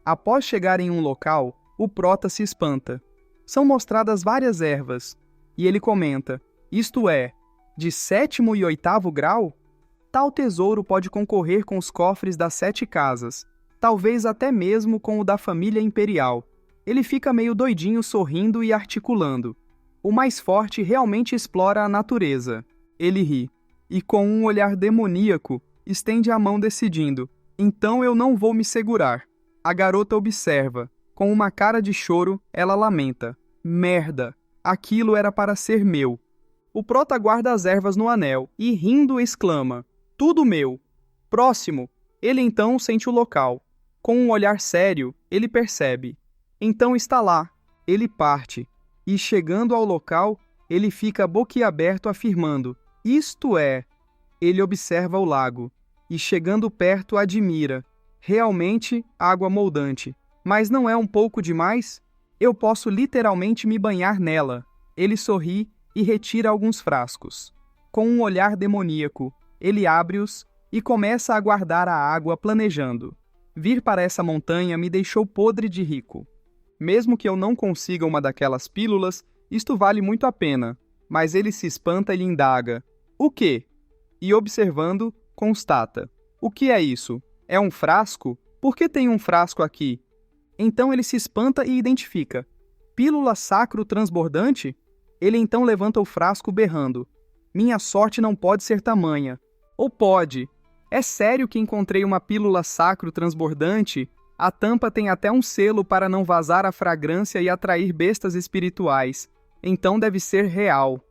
Após chegar em um local, o prota se espanta. São mostradas várias ervas. E ele comenta, isto é, de 7º e 8º grau? Tal tesouro pode concorrer com os cofres das 7 casas, talvez até mesmo com o da família imperial. Ele fica meio doidinho sorrindo e articulando. O mais forte realmente explora a natureza. Ele ri, e com um olhar demoníaco, estende a mão decidindo. Então eu não vou me segurar. A garota observa. Com uma cara de choro, ela lamenta. Merda! Aquilo era para ser meu. O prota guarda as ervas no anel e, rindo, exclama. Tudo meu! Próximo! Ele então sente o local. Com um olhar sério, ele percebe. Então está lá. Ele parte. E, chegando ao local, ele fica boquiaberto afirmando. Isto é... Ele observa o lago. E, chegando perto, admira. Realmente, água moldante. Mas não é um pouco demais? Eu posso literalmente me banhar nela. Ele sorri e retira alguns frascos. Com um olhar demoníaco, ele abre-os e começa a guardar a água planejando. Vir para essa montanha me deixou podre de rico. Mesmo que eu não consiga uma daquelas pílulas, isto vale muito a pena. Mas ele se espanta e lhe indaga: o quê? E observando, constata: o que é isso? É um frasco? Por que tem um frasco aqui? Então ele se espanta e identifica: pílula sacro transbordante? Ele então levanta o frasco berrando: minha sorte não pode ser tamanha. Ou pode? É sério que encontrei uma pílula sacro transbordante? A tampa tem até um selo para não vazar a fragrância e atrair bestas espirituais. Então deve ser real.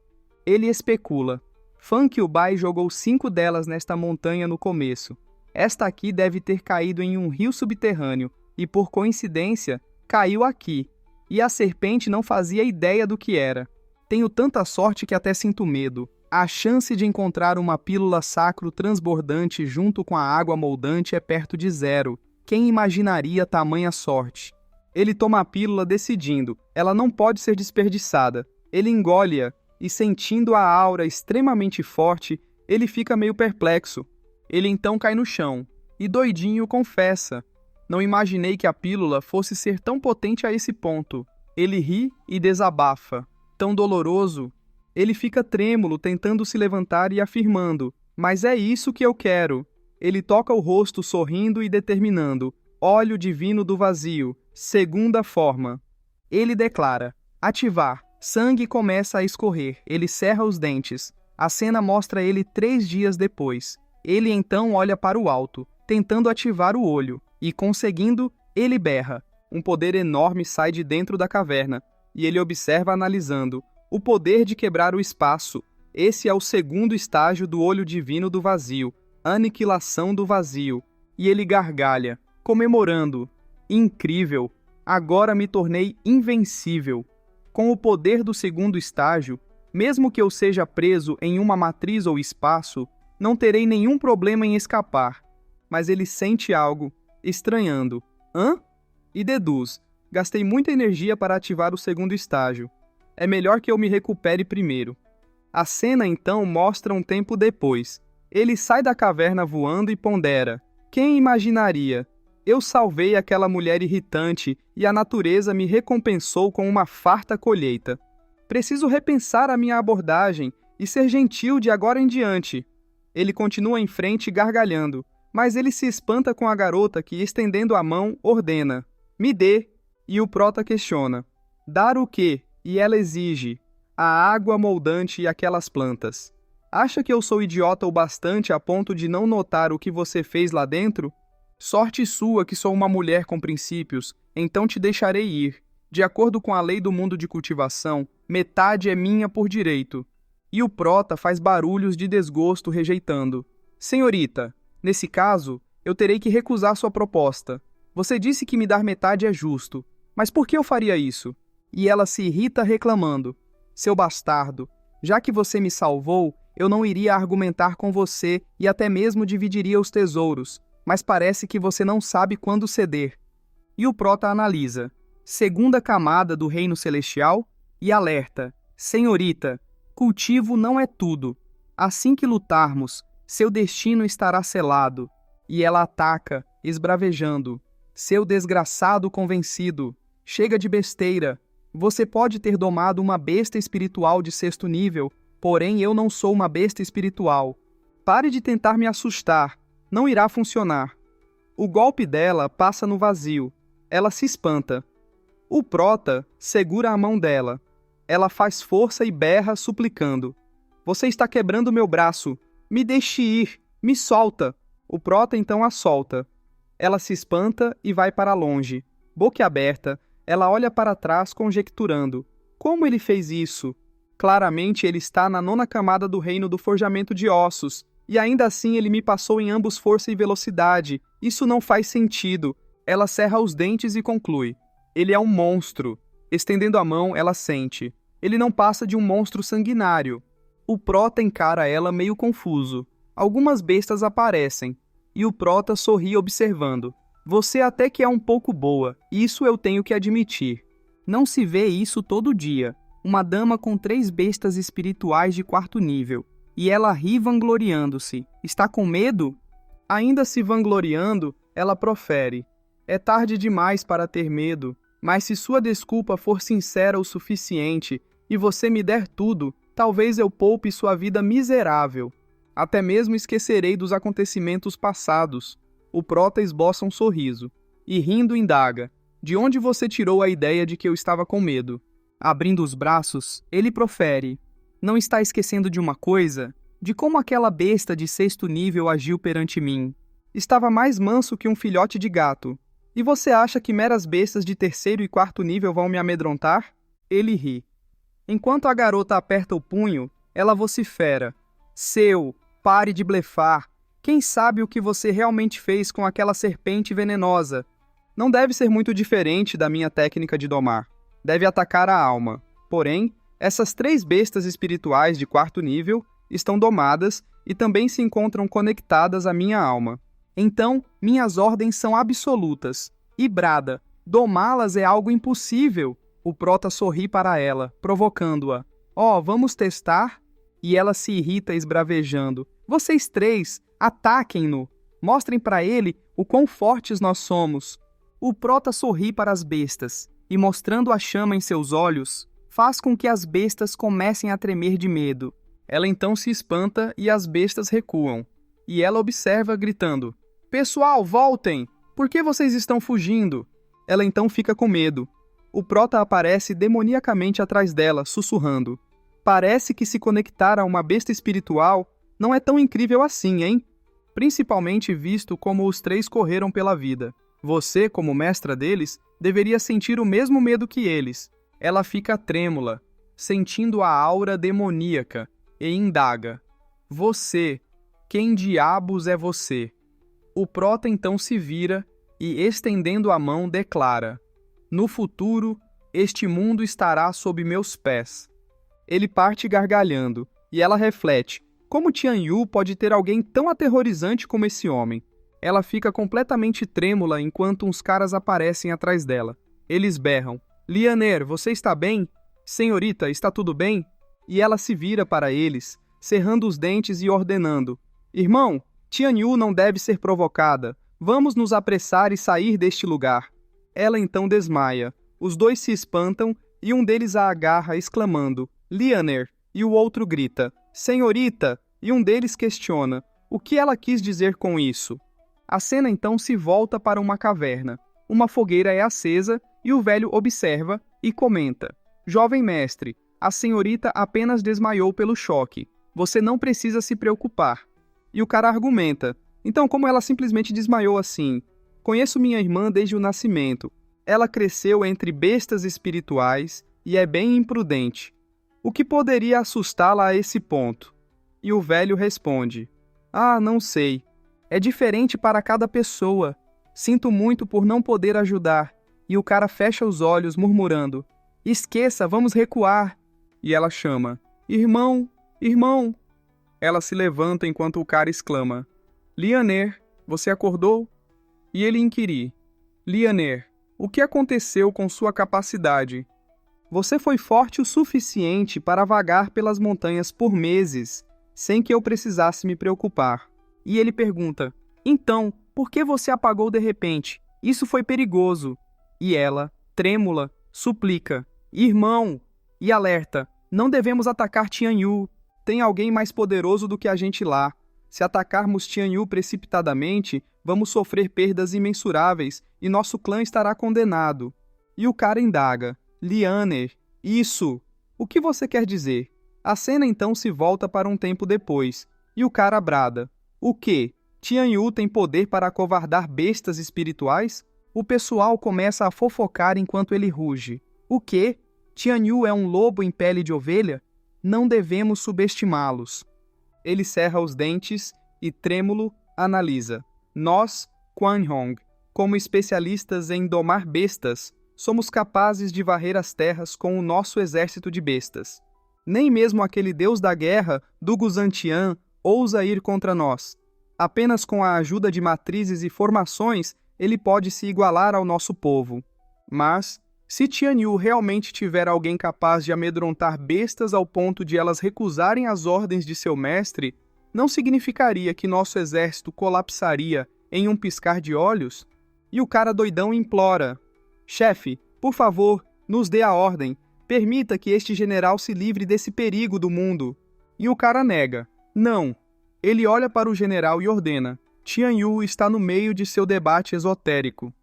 Ele especula: Funky-Ubai jogou 5 delas nesta montanha no começo. Esta aqui deve ter caído em um rio subterrâneo, e por coincidência, caiu aqui. E a serpente não fazia ideia do que era. Tenho tanta sorte que até sinto medo. A chance de encontrar uma pílula sacro transbordante junto com a água moldante é perto de 0. Quem imaginaria tamanha sorte? Ele toma a pílula decidindo: ela não pode ser desperdiçada. Ele engole-a e, sentindo a aura extremamente forte, ele fica meio perplexo. Ele então cai no chão e, doidinho, confessa: não imaginei que a pílula fosse ser tão potente a esse ponto. Ele ri e desabafa. Tão doloroso. Ele fica trêmulo, tentando se levantar e afirmando: mas é isso que eu quero. Ele toca o rosto sorrindo e determinando: óleo divino do vazio, segunda forma. Ele declara: ativar. Sangue começa a escorrer. Ele cerra os dentes. A cena mostra ele 3 dias depois. Ele então olha para o alto, tentando ativar o olho, e conseguindo, ele berra. Um poder enorme sai de dentro da caverna, e ele observa analisando: o poder de quebrar o espaço. Esse é o segundo estágio do olho divino do vazio, aniquilação do vazio. E ele gargalha, comemorando: incrível! Agora me tornei invencível. Com o poder do segundo estágio, mesmo que eu seja preso em uma matriz ou espaço, não terei nenhum problema em escapar. Mas ele sente algo, estranhando. Hã? E deduz: gastei muita energia para ativar o segundo estágio. É melhor que eu me recupere primeiro. A cena então mostra um tempo depois. Ele sai da caverna voando e pondera: quem imaginaria? Eu salvei aquela mulher irritante e a natureza me recompensou com uma farta colheita. Preciso repensar a minha abordagem e ser gentil de agora em diante. Ele continua em frente gargalhando, mas ele se espanta com a garota que, estendendo a mão, ordena: me dê. E o prota questiona: dar o quê? E ela exige: a água moldante e aquelas plantas. Acha que eu sou idiota o bastante a ponto de não notar o que você fez lá dentro? Sorte sua que sou uma mulher com princípios, então te deixarei ir. De acordo com a lei do mundo de cultivação, metade é minha por direito. E o prota faz barulhos de desgosto rejeitando: senhorita, nesse caso, eu terei que recusar sua proposta. Você disse que me dar metade é justo, mas por que eu faria isso? E ela se irrita reclamando: seu bastardo, já que você me salvou, eu não iria argumentar com você e até mesmo dividiria os tesouros, mas parece que você não sabe quando ceder. E o prota analisa: segunda camada do reino celestial, e alerta: senhorita, cultivo não é tudo. Assim que lutarmos, seu destino estará selado. E ela ataca, esbravejando: seu desgraçado convencido, chega de besteira. Você pode ter domado uma besta espiritual de 6º nível, porém eu não sou uma besta espiritual. Pare de tentar me assustar. Não irá funcionar. O golpe dela passa no vazio. Ela se espanta. O prota segura a mão dela. Ela faz força e berra, suplicando: você está quebrando meu braço. Me deixe ir. Me solta. O prota então a solta. Ela se espanta e vai para longe. Boquiaberta, ela olha para trás conjecturando: como ele fez isso? Claramente ele está na 9ª camada do reino do forjamento de ossos. E ainda assim ele me passou em ambos força e velocidade. Isso não faz sentido. Ela cerra os dentes e conclui: ele é um monstro. Estendendo a mão, ela sente: ele não passa de um monstro sanguinário. O prota encara ela meio confuso. Algumas bestas aparecem, e o prota sorri observando: você até que é um pouco boa, isso eu tenho que admitir. Não se vê isso todo dia. Uma dama com 3 bestas espirituais de 4º nível. E ela ri vangloriando-se. Está com medo? Ainda se vangloriando, ela profere: é tarde demais para ter medo, mas se sua desculpa for sincera o suficiente e você me der tudo, Talvez eu poupe sua vida miserável. Até mesmo esquecerei dos acontecimentos passados. O prota esboça um sorriso e, rindo, indaga: de onde você tirou a ideia de que eu estava com medo? Abrindo os braços, ele profere: não está esquecendo de uma coisa? De como aquela besta de 6º nível agiu perante mim. Estava mais manso que um filhote de gato. E você acha que meras bestas de 3º e 4º nível vão me amedrontar? Ele ri. Enquanto a garota aperta o punho, ela vocifera: seu, pare de blefar. Quem sabe o que você realmente fez com aquela serpente venenosa? Não deve ser muito diferente da minha técnica de domar. Deve atacar a alma. Porém, essas 3 bestas espirituais de 4º nível estão domadas e também se encontram conectadas à minha alma. Então, minhas ordens são absolutas. E brada: domá-las é algo impossível. O prota sorri para ela, provocando-a: vamos testar? E ela se irrita esbravejando: vocês 3, ataquem-no. Mostrem para ele o quão fortes nós somos. O prota sorri para as bestas e, mostrando a chama em seus olhos, faz com que as bestas comecem a tremer de medo. Ela então se espanta e as bestas recuam. E ela observa, gritando: pessoal, voltem! Por que vocês estão fugindo? Ela então fica com medo. O prota aparece demoniacamente atrás dela, sussurrando: parece que se conectar a uma besta espiritual não é tão incrível assim, hein? Principalmente visto como os 3 correram pela vida. Você, como mestra deles, deveria sentir o mesmo medo que eles. Ela fica trêmula, sentindo a aura demoníaca, e indaga: você, quem diabos é você? O prota então se vira e, estendendo a mão, declara: no futuro, este mundo estará sob meus pés. Ele parte gargalhando, e ela reflete: como Tian Yu pode ter alguém tão aterrorizante como esse homem? Ela fica completamente trêmula enquanto uns caras aparecem atrás dela. Eles berram: Lianer, você está bem? Senhorita, está tudo bem? E ela se vira para eles, cerrando os dentes e ordenando: irmão, Tian Yu não deve ser provocada. Vamos nos apressar e sair deste lugar. Ela então desmaia. Os 2 se espantam e um deles a agarra, exclamando: Lianer! E o outro grita: senhorita! E um deles questiona: o que ela quis dizer com isso? A cena então se volta para uma caverna. Uma fogueira é acesa e o velho observa e comenta: jovem mestre, a senhorita apenas desmaiou pelo choque. Você não precisa se preocupar. E o cara argumenta: então como ela simplesmente desmaiou assim? Conheço minha irmã desde o nascimento. Ela cresceu entre bestas espirituais e é bem imprudente. O que poderia assustá-la a esse ponto? E o velho responde: não sei. É diferente para cada pessoa. Sinto muito por não poder ajudar. E o cara fecha os olhos, murmurando: esqueça, vamos recuar. E ela chama: irmão, irmão. Ela se levanta enquanto o cara exclama: Lianer, você acordou? E ele inquire: Lianer, o que aconteceu com sua capacidade? Você foi forte o suficiente para vagar pelas montanhas por meses, sem que eu precisasse me preocupar. E ele pergunta: então, por que você apagou de repente? Isso foi perigoso. E ela, trêmula, suplica: irmão! E alerta: não devemos atacar Tian Yu. Tem alguém mais poderoso do que a gente lá. Se atacarmos Tian Yu precipitadamente, vamos sofrer perdas imensuráveis e nosso clã estará condenado. E o cara indaga: Lianer, isso! O que você quer dizer? A cena então se volta para um tempo depois, e o cara brada: o quê? Tian Yu tem poder para acovardar bestas espirituais? O pessoal começa a fofocar enquanto ele ruge: o quê? Tian Yu é um lobo em pele de ovelha? Não devemos subestimá-los. Ele cerra os dentes e, trêmulo, analisa: nós, Quan Hong, como especialistas em domar bestas, somos capazes de varrer as terras com o nosso exército de bestas. Nem mesmo aquele deus da guerra, do Guzantian, ousa ir contra nós. Apenas com a ajuda de matrizes e formações, ele pode se igualar ao nosso povo. Mas, se Tian Yu realmente tiver alguém capaz de amedrontar bestas ao ponto de elas recusarem as ordens de seu mestre, não significaria que nosso exército colapsaria em um piscar de olhos? E o cara doidão implora: chefe, por favor, nos dê a ordem. Permita que este general se livre desse perigo do mundo. E o cara nega. Não. Ele olha para o general e ordena. Tian Yu está no meio de seu debate esotérico.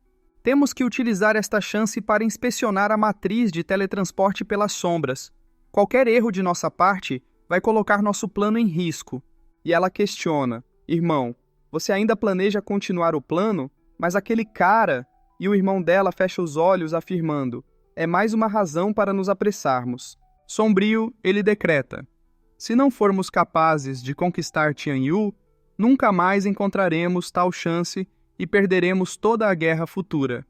Temos que utilizar esta chance para inspecionar a matriz de teletransporte pelas sombras. Qualquer erro de nossa parte vai colocar nosso plano em risco. E ela questiona. Irmão, você ainda planeja continuar o plano? Mas aquele cara... E o irmão dela fecha os olhos afirmando. É mais uma razão para nos apressarmos. Sombrio, ele decreta. Se não formos capazes de conquistar Tian Yu, nunca mais encontraremos tal chance e perderemos toda a guerra futura.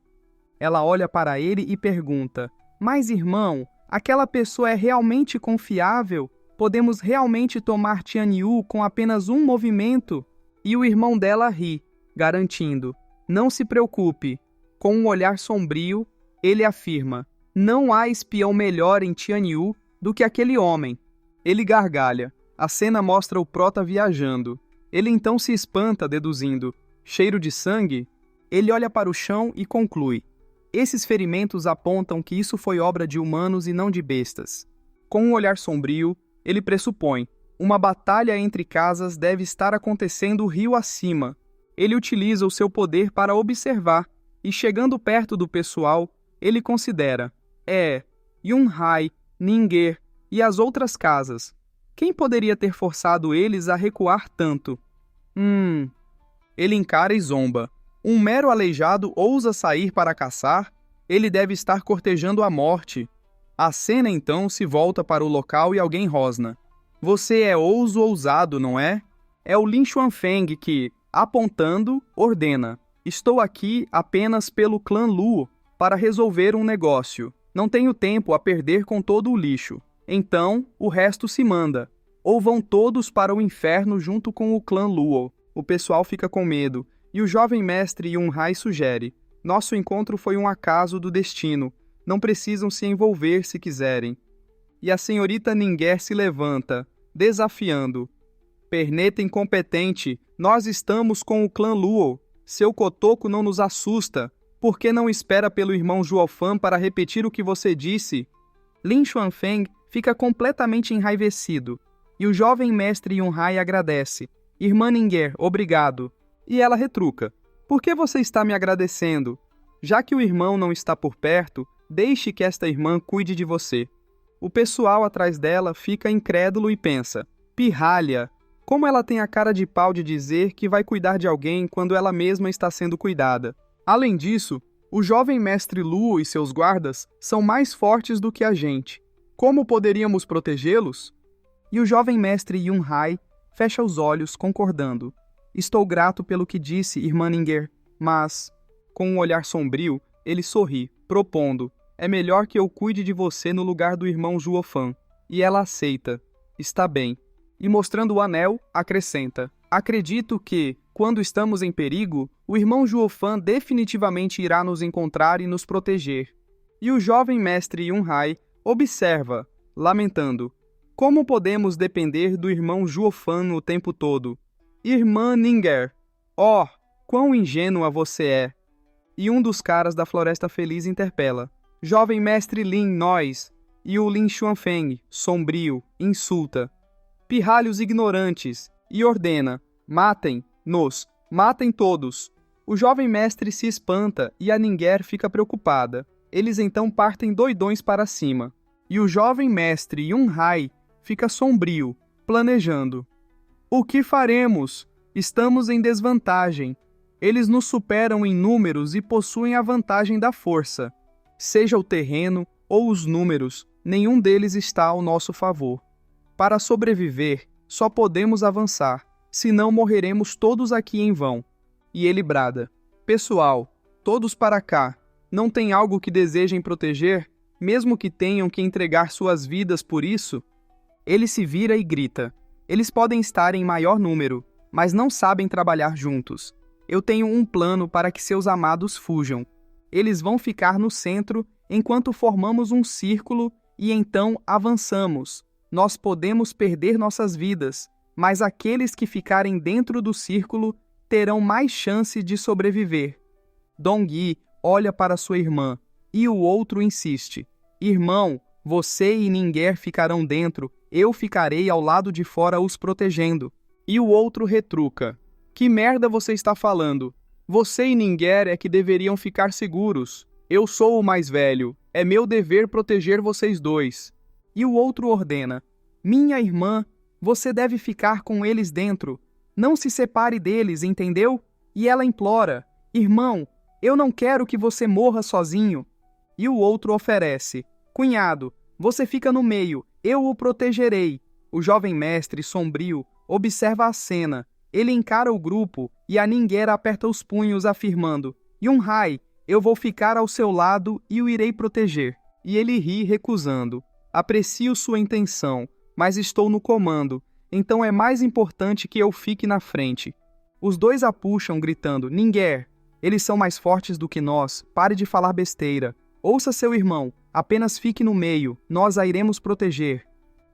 Ela olha para ele e pergunta, mas irmão, aquela pessoa é realmente confiável? Podemos realmente tomar Tian Yu com apenas um movimento? E o irmão dela ri, garantindo, não se preocupe. Com um olhar sombrio, ele afirma, não há espião melhor em Tian Yu do que aquele homem. Ele gargalha. A cena mostra o prota viajando. Ele então se espanta, deduzindo, cheiro de sangue? Ele olha para o chão e conclui. Esses ferimentos apontam que isso foi obra de humanos e não de bestas. Com um olhar sombrio, ele pressupõe, uma batalha entre casas deve estar acontecendo rio acima. Ele utiliza o seu poder para observar, e chegando perto do pessoal, ele considera, Yunhai, Ningguer e as outras casas. Quem poderia ter forçado eles a recuar tanto? Ele encara e zomba. Um mero aleijado ousa sair para caçar? Ele deve estar cortejando a morte. A cena então se volta para o local e alguém rosna. Você é ousado, não é? É o Lin Xuanfeng que, apontando, ordena. Estou aqui apenas pelo clã Luo para resolver um negócio. Não tenho tempo a perder com todo o lixo. Então, o resto se manda. Ou vão todos para o inferno junto com o clã Luo. O pessoal fica com medo, e o jovem mestre Yunhai sugere. Nosso encontro foi um acaso do destino. Não precisam se envolver se quiserem. E a senhorita Ningguer se levanta, desafiando. Perneta incompetente, nós estamos com o clã Luo. Seu cotoco não nos assusta. Por que não espera pelo irmão Zhuofan para repetir o que você disse? Lin Xuanfeng fica completamente enraivecido. E o jovem mestre Yunhai agradece. Irmã Ningguer, obrigado. E ela retruca. Por que você está me agradecendo? Já que o irmão não está por perto, deixe que esta irmã cuide de você. O pessoal atrás dela fica incrédulo e pensa. Pirralha! Como ela tem a cara de pau de dizer que vai cuidar de alguém quando ela mesma está sendo cuidada. Além disso, o jovem mestre Luo e seus guardas são mais fortes do que a gente. Como poderíamos protegê-los? E o jovem mestre Yunhai fecha os olhos, concordando. Estou grato pelo que disse, irmã Ningguer, mas... Com um olhar sombrio, ele sorri, propondo. É melhor que eu cuide de você no lugar do irmão Zhuofan. E ela aceita. Está bem. E mostrando o anel, acrescenta. Acredito que, quando estamos em perigo, o irmão Zhuofan definitivamente irá nos encontrar e nos proteger. E o jovem mestre Yunhai observa, lamentando. Como podemos depender do irmão Zhuofan o tempo todo? Irmã Ningguer, oh, quão ingênua você é! E um dos caras da Floresta Feliz interpela. Jovem mestre Lin, nós! E o Lin Xuanfeng, sombrio, insulta. Pirralhos ignorantes, e ordena. Matem-nos, matem todos. O jovem mestre se espanta e a Ningguer fica preocupada. Eles então partem doidões para cima. E o jovem mestre Yunhai fica sombrio, planejando. O que faremos? Estamos em desvantagem. Eles nos superam em números e possuem a vantagem da força. Seja o terreno ou os números, nenhum deles está ao nosso favor. Para sobreviver, só podemos avançar, senão morreremos todos aqui em vão. E ele brada. Pessoal, todos para cá. Não tem algo que desejem proteger, mesmo que tenham que entregar suas vidas por isso? Ele se vira e grita. Eles podem estar em maior número, mas não sabem trabalhar juntos. Eu tenho um plano para que seus amados fujam. Eles vão ficar no centro enquanto formamos um círculo e então avançamos. Nós podemos perder nossas vidas, mas aqueles que ficarem dentro do círculo terão mais chance de sobreviver. Dong Yi olha para sua irmã e o outro insiste. Irmão, Você e Ninger ficarão dentro, eu ficarei ao lado de fora os protegendo. E o outro retruca: que merda você está falando? Você e Ninger é que deveriam ficar seguros. Eu sou o mais velho, é meu dever proteger vocês dois. E o outro ordena: minha irmã, você deve ficar com eles dentro. Não se separe deles, entendeu? E ela implora: irmão, eu não quero que você morra sozinho. E o outro oferece: cunhado, você fica no meio, eu o protegerei. O jovem mestre, sombrio, observa a cena. Ele encara o grupo e a Ninger aperta os punhos, afirmando: Yunhai, eu vou ficar ao seu lado e o irei proteger. E ele ri, recusando: aprecio sua intenção, mas estou no comando, então é mais importante que eu fique na frente. Os dois a puxam, gritando: Ninger, eles são mais fortes do que nós, pare de falar besteira. Ouça seu irmão, apenas fique no meio, nós a iremos proteger.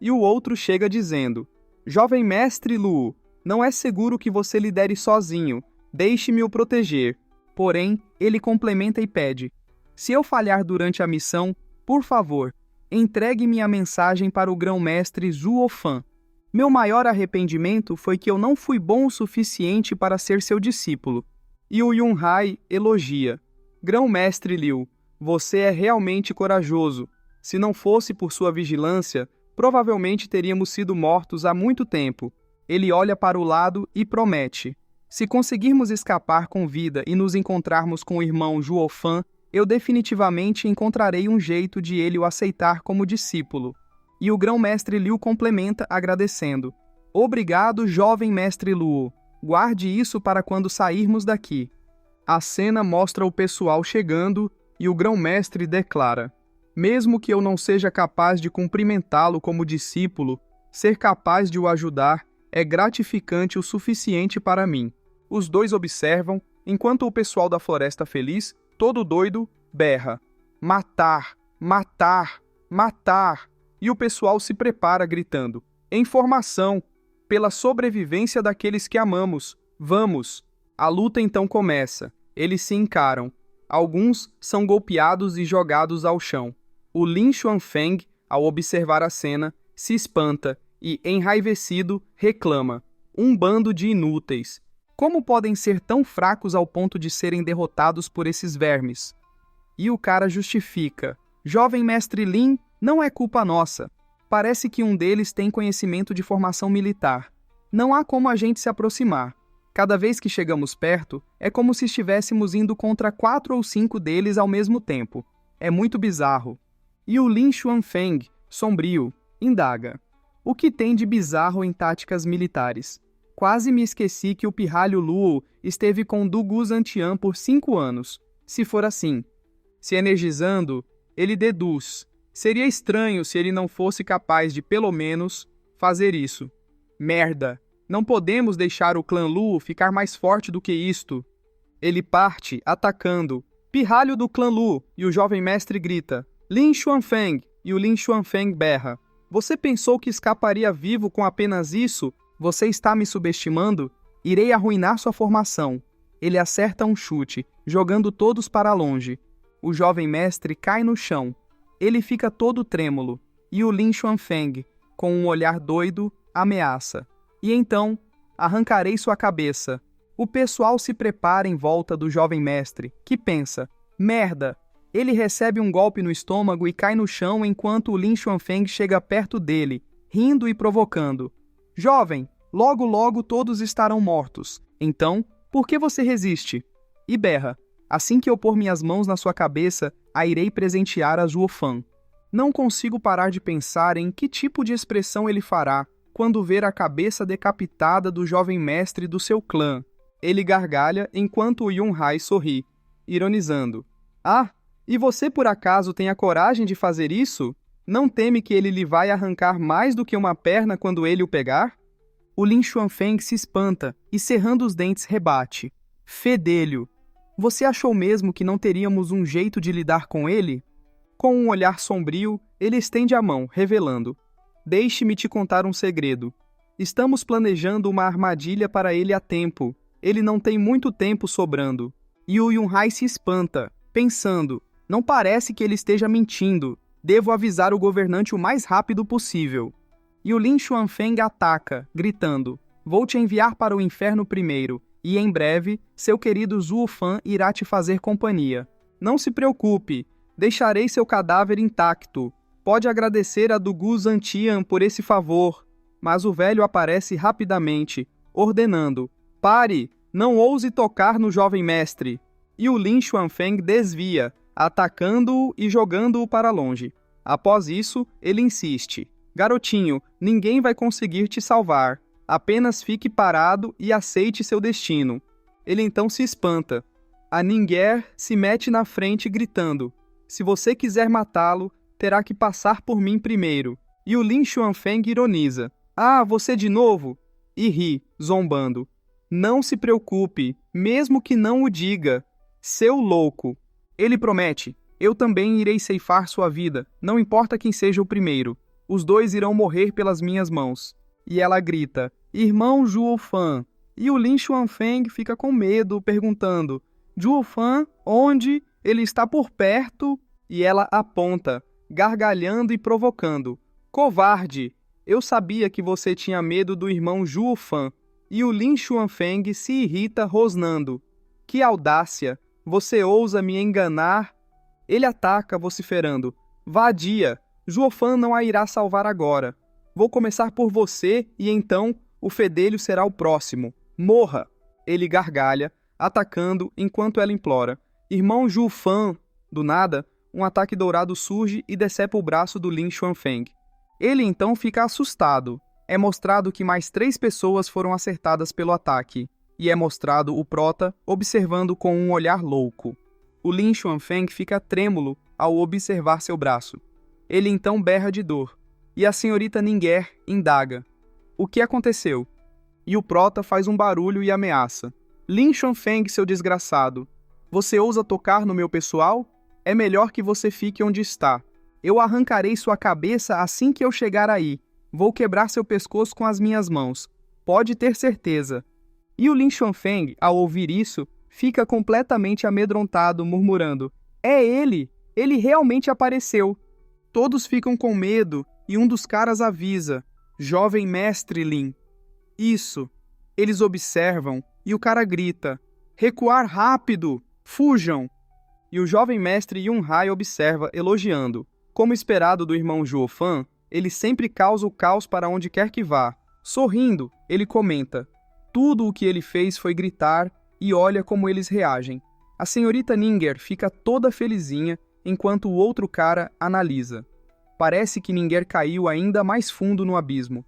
E o outro chega dizendo: jovem mestre Lu, não é seguro que você lidere sozinho, deixe-me o proteger. Porém, ele complementa e pede: se eu falhar durante a missão, por favor, entregue-me a mensagem para o grão-mestre Zuofan. Meu maior arrependimento foi que eu não fui bom o suficiente para ser seu discípulo. E o Yunhai elogia: grão-mestre Liu, você é realmente corajoso. Se não fosse por sua vigilância, provavelmente teríamos sido mortos há muito tempo. Ele olha para o lado e promete: se conseguirmos escapar com vida e nos encontrarmos com o irmão Zuofan, eu definitivamente encontrarei um jeito de ele o aceitar como discípulo. E o grão-mestre Liu complementa agradecendo: obrigado, jovem mestre Luo. Guarde isso para quando sairmos daqui. A cena mostra o pessoal chegando e o grão-mestre declara: mesmo que eu não seja capaz de cumprimentá-lo como discípulo, ser capaz de o ajudar é gratificante o suficiente para mim. Os dois observam, enquanto o pessoal da Floresta Feliz, todo doido, berra: matar, matar, matar. E o pessoal se prepara gritando: em formação, pela sobrevivência daqueles que amamos, vamos! A luta então começa. Eles se encaram. Alguns são golpeados e jogados ao chão. O Lin Xuanfeng, ao observar a cena, se espanta e, enraivecido, reclama: um bando de inúteis. Como podem ser tão fracos ao ponto de serem derrotados por esses vermes? E o cara justifica: jovem mestre Lin, não é culpa nossa. Parece que um deles tem conhecimento de formação militar. Não há como a gente se aproximar. Cada vez que chegamos perto, é como se estivéssemos indo contra 4 ou 5 deles ao mesmo tempo. É muito bizarro. E o Lin Xuanfeng, sombrio, indaga: o que tem de bizarro em táticas militares? Quase me esqueci que o pirralho Luo esteve com Du Zhantian por 5 anos. Se for assim, se energizando, ele deduz: seria estranho se ele não fosse capaz de, pelo menos, fazer isso. Merda! Não podemos deixar o clã Luo ficar mais forte do que isto. Ele parte, atacando. Pirralho do clã Luo, e o jovem mestre grita: Lin Xuanfeng, e o Lin Xuanfeng berra: você pensou que escaparia vivo com apenas isso? Você está me subestimando? Irei arruinar sua formação. Ele acerta um chute, jogando todos para longe. O jovem mestre cai no chão. Ele fica todo trêmulo, e o Lin Xuanfeng, com um olhar doido, ameaça: e então, arrancarei sua cabeça. O pessoal se prepara em volta do jovem mestre, que pensa: merda! Ele recebe um golpe no estômago e cai no chão enquanto o Lin Xuanfeng chega perto dele, rindo e provocando: jovem, logo logo todos estarão mortos. Então, por que você resiste? E berra: assim que eu pôr minhas mãos na sua cabeça, a irei presentear a Zuofan. Não consigo parar de pensar em que tipo de expressão ele fará quando ver a cabeça decapitada do jovem mestre do seu clã. Ele gargalha enquanto o Yunhai sorri, ironizando: ah, e você por acaso tem a coragem de fazer isso? Não teme que ele lhe vai arrancar mais do que uma perna quando ele o pegar? O Lin Xuanfeng se espanta e, cerrando os dentes, rebate: fedelho! Você achou mesmo que não teríamos um jeito de lidar com ele? Com um olhar sombrio, ele estende a mão, revelando: deixe-me te contar um segredo. Estamos planejando uma armadilha para ele a tempo. Ele não tem muito tempo sobrando. E o Yunhai se espanta, pensando: não parece que ele esteja mentindo. Devo avisar o governante o mais rápido possível. E o Lin Xuanfeng ataca, gritando: Vou te enviar para o inferno primeiro, e em breve, seu querido Zhuo Fan irá te fazer companhia. Não se preocupe, deixarei seu cadáver intacto. Pode agradecer a Dugu Zantian por esse favor. Mas o velho aparece rapidamente, ordenando: Pare, não ouse tocar no jovem mestre. E o Lin Xuanfeng desvia, atacando-o e jogando-o para longe. Após isso, ele insiste: Garotinho, ninguém vai conseguir te salvar. Apenas fique parado e aceite seu destino. Ele então se espanta. A Ningguer se mete na frente gritando: Se você quiser matá-lo, terá que passar por mim primeiro. E o Lin Xuanfeng ironiza: Ah, você de novo? E ri, zombando. Não se preocupe, mesmo que não o diga. Seu louco. Ele promete: Eu também irei ceifar sua vida, não importa quem seja o primeiro. Os dois irão morrer pelas minhas mãos. E ela grita: Irmão Zhuo Fan. E o Lin Xuanfeng fica com medo, perguntando: Zhuo Fan, onde? Ele está por perto? E ela aponta, gargalhando e provocando: Covarde! Eu sabia que você tinha medo do irmão Zhuo Fan. E o Lin Xuanfeng se irrita rosnando: Que audácia! Você ousa me enganar? Ele ataca, vociferando: Vadia! Zhuo Fan não a irá salvar agora. Vou começar por você e então o fedelho será o próximo. Morra! Ele gargalha, atacando enquanto ela implora: Irmão Zhuo Fan! Do nada, um ataque dourado surge e decepa o braço do Lin Xuanfeng. Ele então fica assustado. É mostrado que mais 3 pessoas foram acertadas pelo ataque, e é mostrado o prota observando com um olhar louco. O Lin Xuanfeng fica trêmulo ao observar seu braço. Ele então berra de dor, e a senhorita Ningguer indaga: O que aconteceu? E o prota faz um barulho e ameaça: Lin Xuanfeng, seu desgraçado, você ousa tocar no meu pessoal? É melhor que você fique onde está. Eu arrancarei sua cabeça assim que eu chegar aí. Vou quebrar seu pescoço com as minhas mãos. Pode ter certeza. E o Lin Xuanfeng, ao ouvir isso, fica completamente amedrontado, murmurando: É ele! Ele realmente apareceu! Todos ficam com medo e um dos caras avisa: Jovem mestre Lin. Isso. Eles observam e o cara grita: Recuar rápido! Fujam! E o jovem mestre Yun Hai observa, elogiando: Como esperado do irmão Zhuo Fan, ele sempre causa o caos para onde quer que vá. Sorrindo, ele comenta: Tudo o que ele fez foi gritar e olha como eles reagem. A senhorita Ningguer fica toda felizinha enquanto o outro cara analisa. Parece que Ningguer caiu ainda mais fundo no abismo.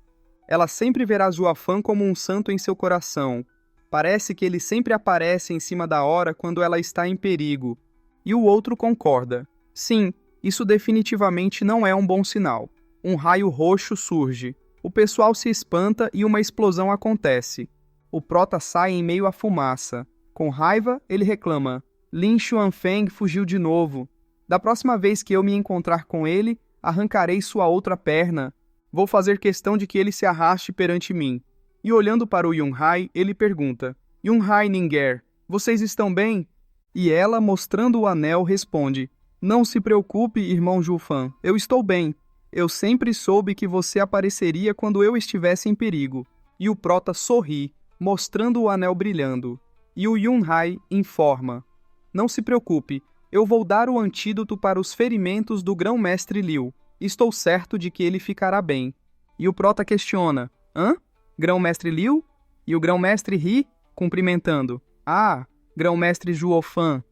Ela sempre verá Zhuo Fan como um santo em seu coração. Parece que ele sempre aparece em cima da hora quando ela está em perigo. E o outro concorda. Sim, isso definitivamente não é um bom sinal. Um raio roxo surge. O pessoal se espanta e uma explosão acontece. O prota sai em meio à fumaça. Com raiva, ele reclama: Lin Xuanfeng fugiu de novo. Da próxima vez que eu me encontrar com ele, arrancarei sua outra perna. Vou fazer questão de que ele se arraste perante mim. E olhando para o Yun Hai, ele pergunta: Yun Hai Ningguer, vocês estão bem? E ela, mostrando o anel, responde: Não se preocupe, irmão Zhuo Fan, eu estou bem. Eu sempre soube que você apareceria quando eu estivesse em perigo. E o prota sorri, mostrando o anel brilhando. E o Yun Hai informa: Não se preocupe, eu vou dar o antídoto para os ferimentos do grão-mestre Liu. Estou certo de que ele ficará bem. E o prota questiona: Hã? Grão-mestre Liu? E o grão-mestre ri, cumprimentando: Ah, grão-mestre Zhuo Fan.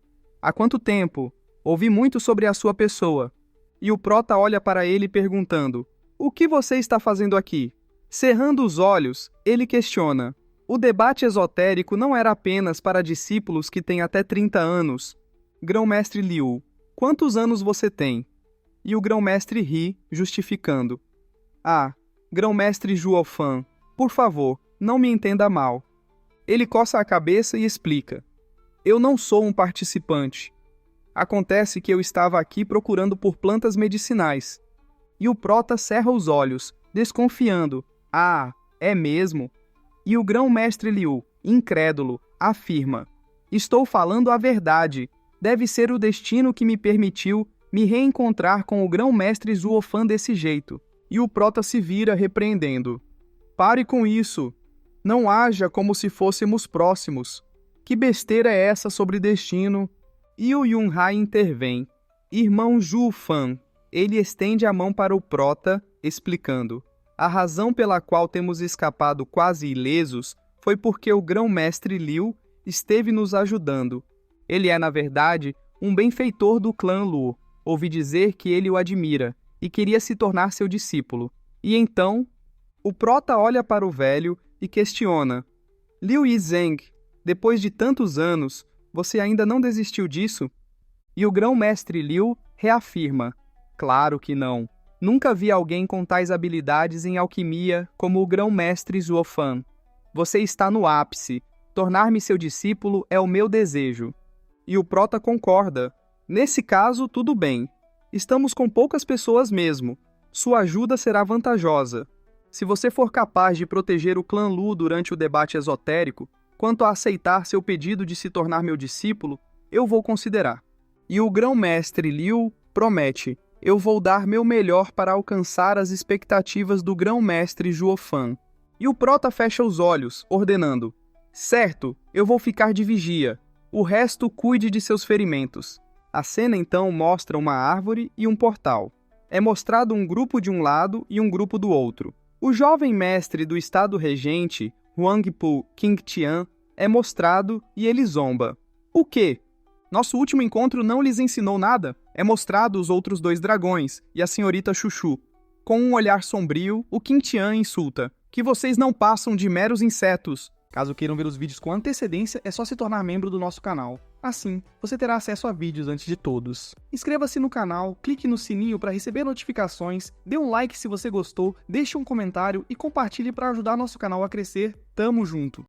Há quanto tempo? Ouvi muito sobre a sua pessoa. E o prota olha para ele perguntando: O que você está fazendo aqui? Cerrando os olhos, ele questiona: O debate esotérico não era apenas para discípulos que têm até 30 anos. Grão-mestre Liu, quantos anos você tem? E o grão-mestre ri, justificando: Ah, grão-mestre Zhuo Fan, por favor, não me entenda mal. Ele coça a cabeça e explica: Eu não sou um participante. Acontece que eu estava aqui procurando por plantas medicinais. E o prota cerra os olhos, desconfiando: Ah, é mesmo? E o grão-mestre Liu, incrédulo, afirma: Estou falando a verdade. Deve ser o destino que me permitiu me reencontrar com o grão-mestre Zuofan desse jeito. E o prota se vira repreendendo. Pare com isso. Não haja como se fôssemos próximos. Que besteira é essa sobre destino? E o Yunhai intervém. Irmão Zuofan. Ele estende a mão para o prota, explicando. A razão pela qual temos escapado quase ilesos foi porque o grão-mestre Liu esteve nos ajudando. Ele é, na verdade, um benfeitor do clã Lu. Ouvi dizer que ele o admira e queria se tornar seu discípulo. E então, o prota olha para o velho e questiona. Liu Yizeng, depois de tantos anos, você ainda não desistiu disso? E o grão-mestre Liu reafirma. Claro que não. Nunca vi alguém com tais habilidades em alquimia como o grão-mestre Zuofan. Você está no ápice. Tornar-me seu discípulo é o meu desejo. E o prota concorda. Nesse caso, tudo bem. Estamos com poucas pessoas mesmo. Sua ajuda será vantajosa. Se você for capaz de proteger o clã Lu durante o debate esotérico, quanto a aceitar seu pedido de se tornar meu discípulo, eu vou considerar. E o grão-mestre Liu promete. Eu vou dar meu melhor para alcançar as expectativas do grão-mestre Zuofan. E o prota fecha os olhos, ordenando. Certo, eu vou ficar de vigia. O resto cuide de seus ferimentos. A cena então mostra uma árvore e um portal. É mostrado um grupo de um lado e um grupo do outro. O jovem mestre do estado regente, Huangpu Qingtian, é mostrado e ele zomba. O quê? Nosso último encontro não lhes ensinou nada? É mostrado os outros dois dragões e a senhorita Chuchu. Com um olhar sombrio, o Qingtian insulta. Que vocês não passam de meros insetos. Caso queiram ver os vídeos com antecedência, é só se tornar membro do nosso canal. Assim, você terá acesso a vídeos antes de todos. Inscreva-se no canal, clique no sininho para receber notificações, dê um like se você gostou, deixe um comentário e compartilhe para ajudar nosso canal a crescer. Tamo junto!